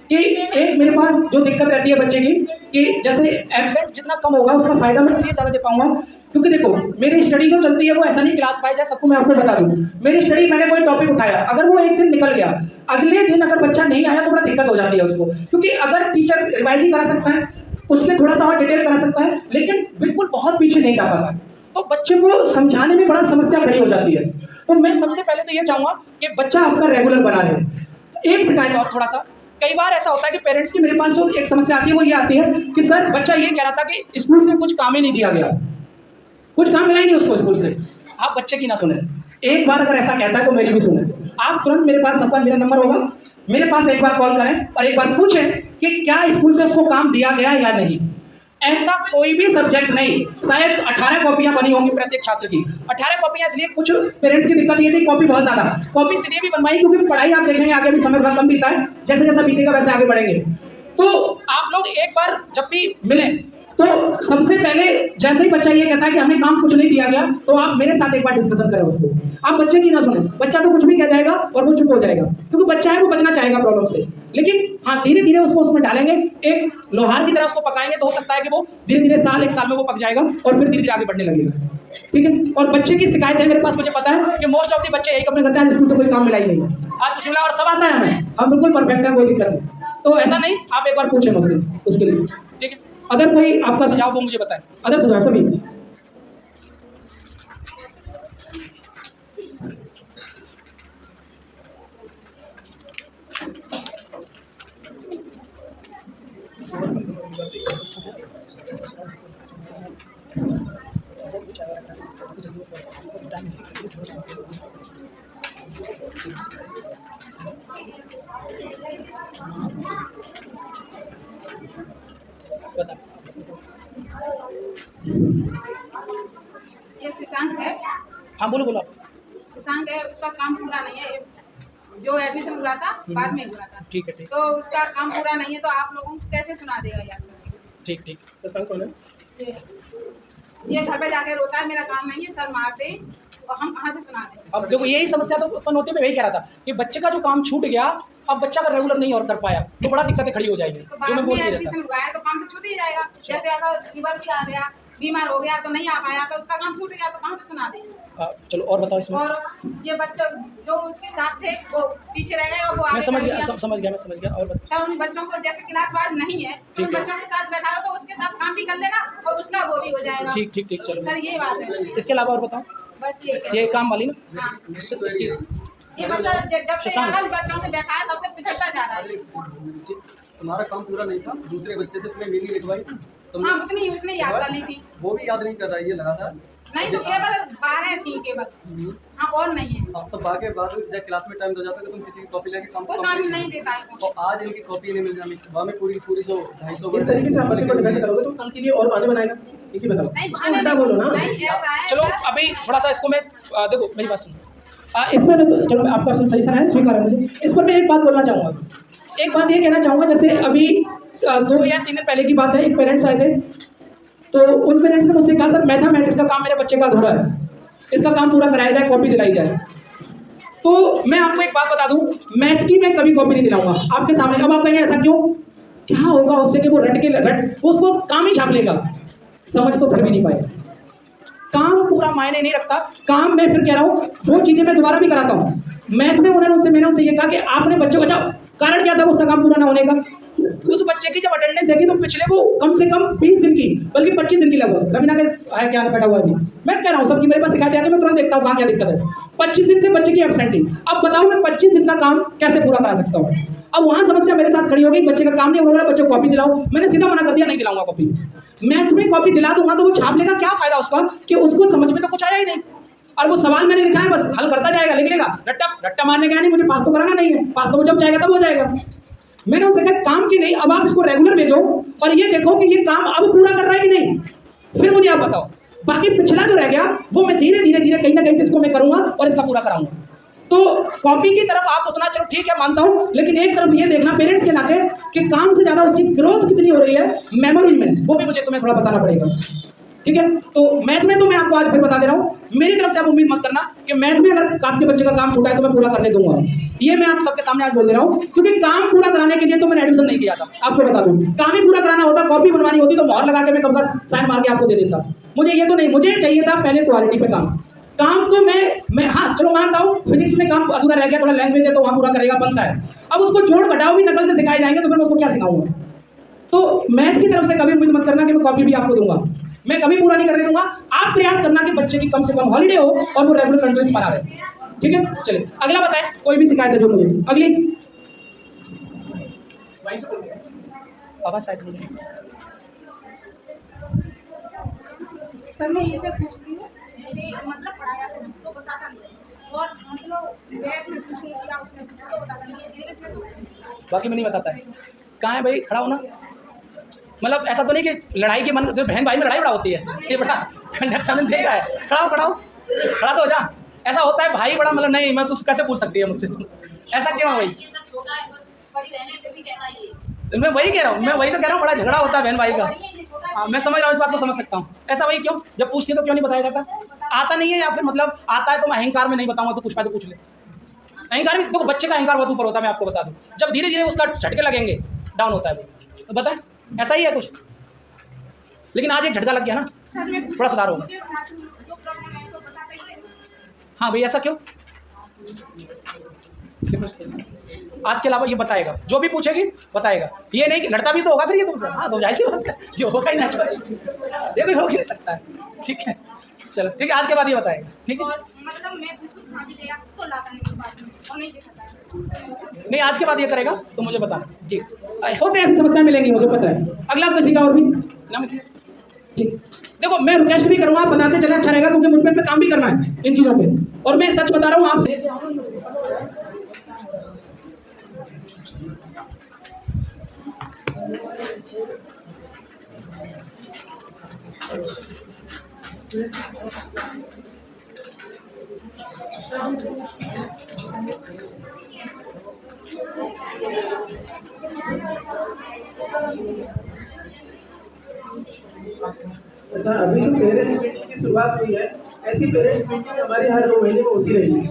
कि एक मेरे पास जो दिक्कत रहती है बच्चे की कि जैसे एब्सेंट जितना कम होगा उसका फायदा मैं इसलिए ज़्यादा दे पाऊंगा क्योंकि देखो मेरी स्टडी जो चलती है वो ऐसा नहीं क्लास वाइज है, सबको मैं आपको बता दूँ। मेरी स्टडी मैंने कोई टॉपिक उठाया, अगर वो एक दिन निकल गया, अगले दिन अगर बच्चा नहीं आया तो बड़ा दिक्कत हो जाती है उसको, क्योंकि अगर टीचर रिवाइज ही करा सकता है, उसके थोड़ा सा और डिटेल करा सकता है, लेकिन बिल्कुल बहुत पीछे नहीं जा पाता, तो बच्चे को समझाने में बड़ा समस्या खड़ी हो जाती है। तो मैं सबसे पहले तो ये चाहूँगा कि बच्चा आपका रेगुलर बना रहे। एक शिकायत और थोड़ा सा, कई बार ऐसा होता है कि पेरेंट्स की मेरे पास जो एक समस्या आती है वो ये आती है कि सर बच्चा ये कह रहा था कि स्कूल से कुछ काम ही नहीं दिया गया, कुछ काम मिला ही नहीं उसको स्कूल से। आप बच्चे की ना सुने, एक बार अगर ऐसा कहता है तो मेरी भी सुने। आप तुरंत मेरे पास, सबका मेरा नंबर होगा, मेरे पास एक बार कॉल करें और एक बार पूछें कि क्या स्कूल से उसको काम दिया गया या नहीं। ऐसा कोई भी सब्जेक्ट नहीं, शायद 18 कॉपियां बनी होंगी प्रत्येक छात्र की। 18 कॉपियां इसलिए, कुछ पेरेंट्स की दिक्कत ये थी कॉपी बहुत ज्यादा, कॉपी इसलिए भी बनवाई क्योंकि पढ़ाई आप देखेंगे आगे भी समय बहुत कम बीता है, जैसे जैसा बीतेगा वैसे आगे बढ़ेंगे। तो आप लोग एक बार जब भी मिलें तो सबसे पहले जैसे ही बच्चा ये कहता है कि हमें काम कुछ नहीं दिया गया, तो आप मेरे साथ एक बार डिस्कशन करें उसको। आप बच्चे की ना सुने, बच्चा तो कुछ भी कह जाएगा और वो चुप हो जाएगा क्योंकि बच्चा है, वो बचना चाहेगा प्रॉब्लम से। लेकिन हाँ, धीरे धीरे उसको उसमें डालेंगे, एक लोहार की तरह उसको पकाएंगे, तो हो सकता है कि वो धीरे धीरे एक साल में वो पक जाएगा और फिर धीरे धीरे आगे बढ़ने लगेगा, ठीक है। और बच्चे की शिकायत है मेरे पास, मुझे पता है कि मोस्ट ऑफ द बच्चे यही कंप्लेन करते हैं स्कूल से कोई काम मिला ही नहीं। आज कुछ मिला और सब आता है हमें, हम बिल्कुल परफेक्ट है, कोई दिक्कत नहीं। तो ऐसा नहीं, आप एक बार पूछें मुझसे उसके लिए, ठीक है। अगर कोई आपका सुझाव वो मुझे बताएं, अदर सुझाव सभी। ये शशांक है। हाँ बोलो बोलो। शशांक है, उसका काम पूरा नहीं है, जो एडमिशन हुआ था बाद में हुआ था, ठीक है, ठीक, तो उसका काम पूरा नहीं है, तो आप लोगों को कैसे सुना देगा याद करके? ठीक ठीक। शशांक कौन है? ये घर पे जाके रोता है, मेरा काम नहीं है, सर मारते और हम कहाँ से सुना दें? अब देखो यही समस्या तो उत्पन्न होती है। मैं वही कह रहा था कि बच्चे का जो काम छूट गया, अब बच्चा अगर रेगुलर नहीं और कर पाया तो बड़ा दिक्कतें खड़ी हो जाएगी, तो जो बाद मैं में बोल नहीं एडमिशन रहता। हुआ है तो काम तो छूट ही जाएगा। जैसे अगर फीवर भी आ गया, बीमार हो गया तो नहीं आ पाया तो उसका काम छूट गया, तो कहाँ से सुना दें? चलो और बताओ इसमें। और ये बच्चे जो उसके साथ थे वो पीछे रह गए और वो मैं आगे समझ कर गया, लिया। समझ गया, मैं समझ गया। और बताओ। सर उन बच्चों को जैसे क्लास वाइज नहीं है तो ठीक उन है। बच्चों के साथ बैठा रहो तो उसके साथ काम भी कर लेना और उसका वो भी हो जाएगा। ठीक ठीक ठीक, चलो सर ये बात है, इसके अलावा और बताओ। बस ये ये काम वाली ना हाँ। इसकी ये बच्चा जब से शशांक। अगल बच्चों से बैठा है तब से पिछड़ता जा रहा है। तुम्हारा काम पूरा नहीं था, दूसरे बच्चे से तुम्हें मिली लिखवाई तुमने, हाँ उतनी उसने याद कर ली थी। वो भी याद नहीं कर रहा है ये लगातार। नहीं तो केवल 12 थी केवल, हाँ और नहीं है। अब तो बाकी बाद जब क्लास में टाइम हो जाता है तो तुम किसी की कॉपी लेके काम कोई काम ही नहीं देता है। तो आज इनकी कॉपी नहीं मिल जानी, वहाँ में पूरी 100-250 इस तरीके से आप बच्चे को डिपेंड करोगे तो कल के लिए और आगे बनाएगा। इसी बताओ, नहीं उसको उल्टा बोलो ना। नहीं ऐसा है। चलो अभी थोड़ा सा इसको मैं देखो मेरी बात सुनो। इसमें मैं तो चलो आपका सही सा है, स्वीकार है मुझे। इस पर मैं एक बात बोलना चाहूँगा। एक बात ये कहना चाहूँगा, जैसे अभी 2 या 3 दिन पहले की बात है, एक पेरेंट्स आए थे तो उन पेरेंट्स ने मुझसे कहा सर मैथमेटिक्स का काम मेरे बच्चे का अधूरा है, इसका काम पूरा कराया जाए, कॉपी दिलाई जाए। तो मैं आपको एक बात बता दूं, मैथ की मैं कभी कॉपी नहीं दिलाऊंगा आपके सामने। अब आप कहेंगे ऐसा क्यों, क्या होगा उससे कि वो वो उसको काम ही छाप लेगा, समझ तो फिर भी नहीं पाएगा। काम पूरा मायने नहीं रखता। काम मैं फिर कह रहा हूँ वो चीज़ें मैं दोबारा भी कराता हूँ। मैथ में मैंने उनसे ये कहा कि आपने बच्चों को, अच्छा कारण क्या था उसका काम पूरा ना होने का, उस बच्चे की जब अटेंडेंस देखी तो पिछले वो कम से कम 20 दिन की बल्कि 25 दिन की लगभग, रवीना के है क्या बैठा हुआ है, मैं कह रहा हूँ सबकी मेरे पास शिकायत आती है, मैं तुरंत देखता हूँ कहाँ क्या दिक्कत है। 25 दिन से बच्चे की एब्सेंटी। अब बताओ मैं 25 दिन का काम कैसे पूरा करा सकता हूँ। अब वहाँ समस्या मेरे साथ खड़ी हो गई, बच्चे का काम नहीं हो रहा, बच्चे को कॉपी दिलाओ। मैंने सीधा मना कर दिया, नहीं दिलाऊंगा कॉपी। मैं तुम्हें कॉपी दिला दूंगा तो वो छाप लेगा, क्या फायदा उसका कि उसको समझ में तो कुछ आया ही नहीं। और वो सवाल मैंने लिखा है बस हल करता जाएगा, लिख लेगा, रट्टा मारने का नहीं, मुझे पास तो कराना नहीं है, पास तो जब जाएगा तब हो जाएगा। मैंने उनसे कहा काम की नहीं, अब आप इसको रेगुलर भेजो और ये देखो कि ये काम अब पूरा कर रहा है कि नहीं, फिर मुझे आप बताओ। बाकी पिछला जो रह गया वो मैं धीरे धीरे कहीं ना कहीं से इसको मैं करूंगा और इसका पूरा कराऊंगा। तो कॉपी की तरफ आप उतना चलो ठीक है मानता हूं, लेकिन एक तरफ ये देखना पेरेंट्स के नाते कि काम से ज्यादा उसकी ग्रोथ कितनी हो रही है मेमोरी में, वो भी मुझे तुम्हें थोड़ा बताना पड़ेगा। ठीक है, तो मैथ में तो मैं आपको आज फिर बता दे रहा हूँ, मेरी तरफ से आप उम्मीद मत करना कि मैथ में अगर आपके बच्चे का काम छूटा है तो मैं पूरा करने दूंगा। ये मैं आप सबके सामने आज बोल दे रहा हूँ, क्योंकि काम पूरा कराने के लिए तो मैंने एडमिशन नहीं किया था, आपको बता दूं। काम ही पूरा कराना होता, कॉपी बनवानी होती तो मोहर लगा के मैं कब का साइन मार के आपको दे देता। मुझे ये तो नहीं, मुझे चाहिए था पहले क्वालिटी पे काम तो मैं हाँ चलो मानता हूँ फिजिक्स में काम अधूरा रह गया, थोड़ा लैंग्वेज है तो वहाँ पूरा करेगा, बनता है। अब उसको जोड़ घटाओ भी नकल से सिखाए जाएंगे तो फिर मैं उसको क्या सिखाऊंगा। तो मैथ की तरफ से कभी उम्मीद मत करना कि मैं कॉपी भी आपको दूंगा, मैं कभी पूरा नहीं करने दूंगा। आप प्रयास करना कि बच्चे की कम से कम हॉलीडे हो और वो रेगुलर कंट्रोल्स बना रहे। ठीक है, चलिए अगला बताएं, कोई भी शिकायत है जो मुझे। अगली बाबा साहब सर मैं ये सब पूछती हूँ कि मतलब पढ़ाया तो बताता नहीं है, और मतलब बैग में कुछ नहीं किया उसने कुछ तो बताता नहीं है, इंग्लिश में तो बाकी में नहीं बताता है। कहाँ है भाई, खड़ा हो ना। मतलब ऐसा तो नहीं कि लड़ाई के मन, बहन भाई में लड़ाई बड़ा होती है ये बड़ा कंडक्टर ने देखा है, खड़ा हो खड़ा तो हो जा। ऐसा होता है भाई बड़ा, मतलब नहीं मैं तो कैसे पूछ सकती है मुझसे, ऐसा क्यों है भाई। ये सब छोटा है, बड़ी बहन फिर भी कहना ये, मैं वही कह रहा हूँ, मैं वही तो कह रहा हूँ, बड़ा झगड़ा होता है बहन भाई का। हाँ मैं समझ रहा हूँ, इस बात को समझ सकता हूँ। ऐसा वही क्यों, जब पूछती है तो क्यों नहीं बताया जाता, आता नहीं है या फिर मतलब आता है तो मैं अहंकार में नहीं बताऊंगा तो पुष्पा तो पूछ ले। अहंकार में देखो बच्चे का अहंकार बहुत ऊपर होता है, मैं आपको बता दूँ। जब धीरे धीरे उसका झटके लगेंगे डाउन होता है तो बताए, ऐसा ही है कुछ। लेकिन आज एक झटका लग गया ना, सर मैं थोड़ा सुधार होगा। मुझे जो प्रॉब्लम है तो बताता ही है। हाँ भाई ऐसा क्यों, आज के अलावा ये बताएगा, जो भी पूछेगी बताएगा। ये नहीं कि लड़ता भी तो होगा फिर ये तुमसे, हाँ तो जाहिर सी बात है, ये होगा ही नेचुरल, ये कोई हो ही नहीं सकता है। ठीक है चलो ठीक है, आज के बाद ये बताएगा। ठीक है, और मतलब मैं पूछूं कहाँ भी गया तो लाता नहीं बाद में और नहीं दिखाता है। नहीं आज के बाद ये करेगा तो मुझे बताना। जी होते ऐसी समस्या मिलेंगी, मुझे पता है। अगला किसी का और भी नाम लिखिए। ठीक, देखो मैं रिक्वेस्ट भी करूँगा, आप बताते चले अच्छा रहेगा, क्योंकि मुझ पर काम भी करना है इन चीज़ों पे, और मैं सच बता रहा हूँ आपसे। अच्छा अभी जो पेरेंट मीटिंग की शुरुआत हुई है ऐसी पेरेंट्स मीटिंग हमारी हर 2 महीने में होती रहेगी।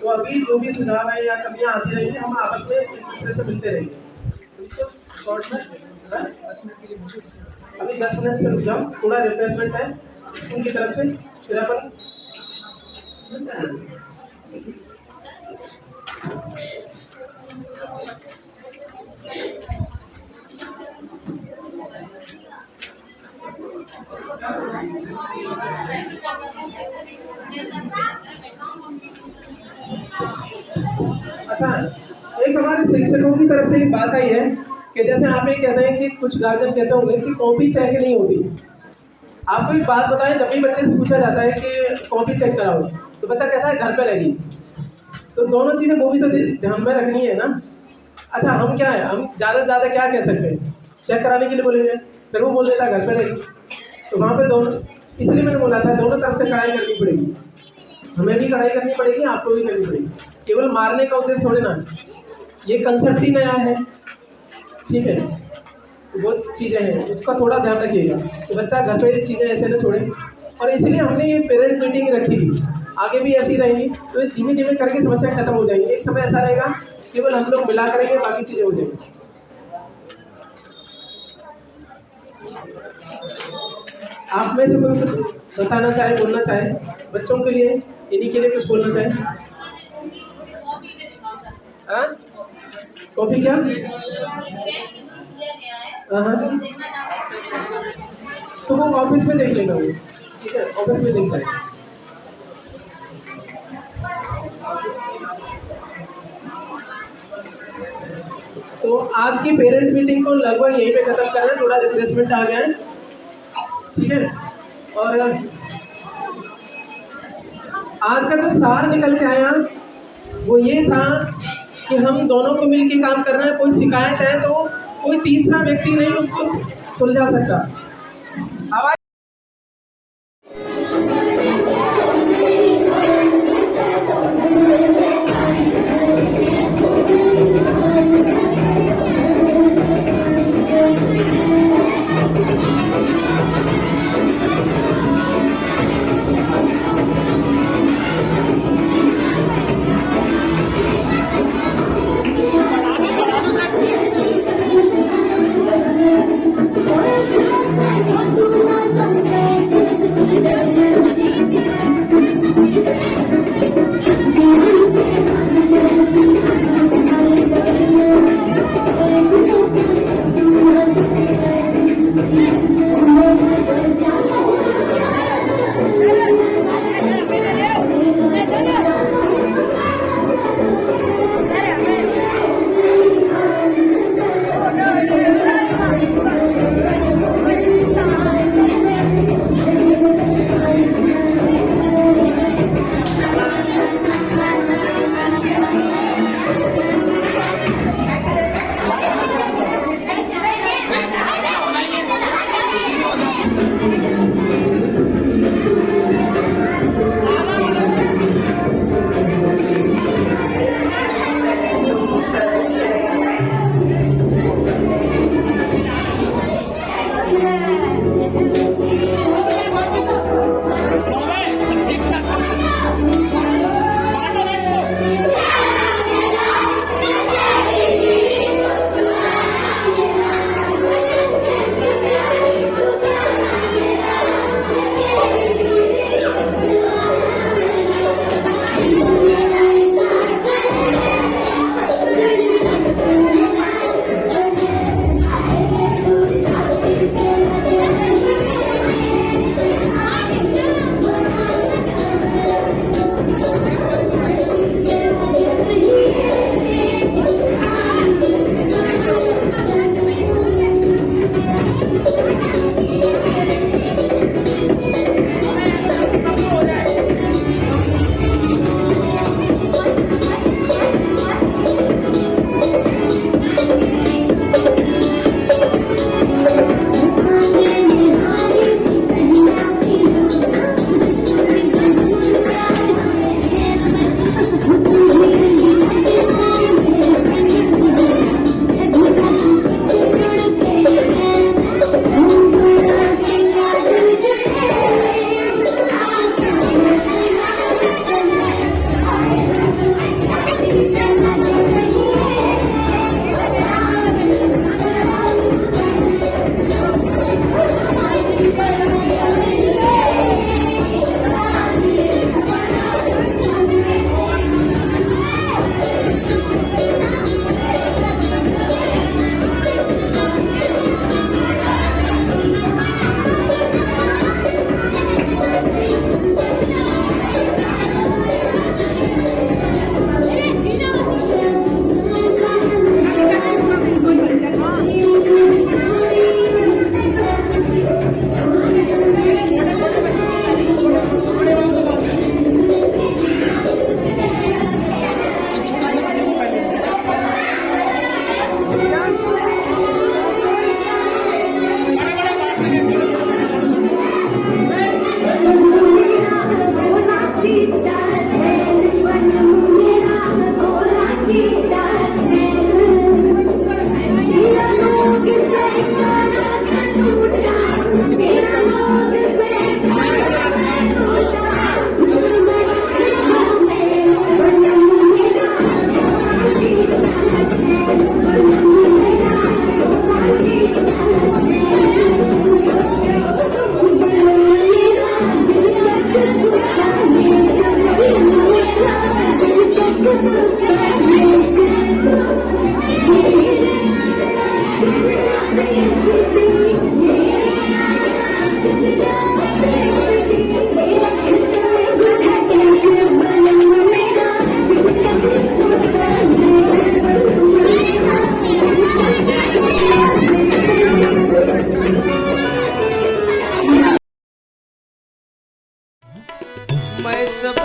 तो अभी जो भी सुझाव है या कमियाँ आती रहेंगी, हम आपस में एक दूसरे से मिलते रहेंगे। इसको शॉर्ट में 10 मिनट के लिए मुझे अभी 10 मिनट से रुक जाओ, थोड़ा रिफ्रेशमेंट है स्कूल की तरफ से, फिर अपन अच्छा, एक हमारे शिक्षकों की तरफ से एक बात आई है कि जैसे आप ये कहते हैं कि कुछ गार्जियन कहते होंगे कि कॉपी चेक नहीं होती। आपको एक बात बताएं, जब भी बच्चे से पूछा जाता है कि कॉपी चेक कराओ, तो बच्चा कहता है घर पे रहेगी। तो दोनों चीज़ें वो भी तो ध्यान में रखनी है ना। अच्छा, हम क्या है, हम ज़्यादा से ज़्यादा क्या कह सकते हैं, चेक कराने के लिए बोलेंगे, फिर वो बोल देता है घर पे रहेगी। तो वहाँ पे दोनों, इसलिए मैंने बोला था दोनों तरफ से कड़ाई करनी पड़ेगी, हमें भी कड़ाई करनी पड़ेगी, आपको भी करनी पड़ेगी। केवल मारने का उद्देश्य थोड़े ना, ये कंसेप्ट ही नया है, ठीक है। वो चीज़ें हैं, उसका थोड़ा ध्यान रखिएगा तो बच्चा घर पे चीज़ें ऐसे ना छोड़े। और इसलिए हमने ये पेरेंट मीटिंग रखी थी, आगे भी ऐसी रहेंगी, तो धीमे धीमे करके समस्या खत्म हो जाएंगी। एक समय ऐसा रहेगा केवल हम लोग मिला करेंगे, बाकी चीज़ें हो जाएंगी। आप में से कोई कुछ बताना चाहे, बोलना चाहे, बच्चों के लिए, इन्हीं के लिए कुछ बोलना चाहे? हाँ, कॉपी क्या? हाँ, तो वो ऑफिस में देख लेगा, वो ठीक है, ऑफिस में देख लेगा। तो आज की पेरेंट मीटिंग को लगभग यहीं पे खत्म कर रहे हैं, थोड़ा रिफ्रेशमेंट आ गया है, ठीक है। और आज का जो सार निकल के आया वो ये था कि हम दोनों को मिलकर काम करना है। कोई शिकायत है तो कोई तीसरा व्यक्ति नहीं उसको सुलझा सकता। आवाज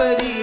परी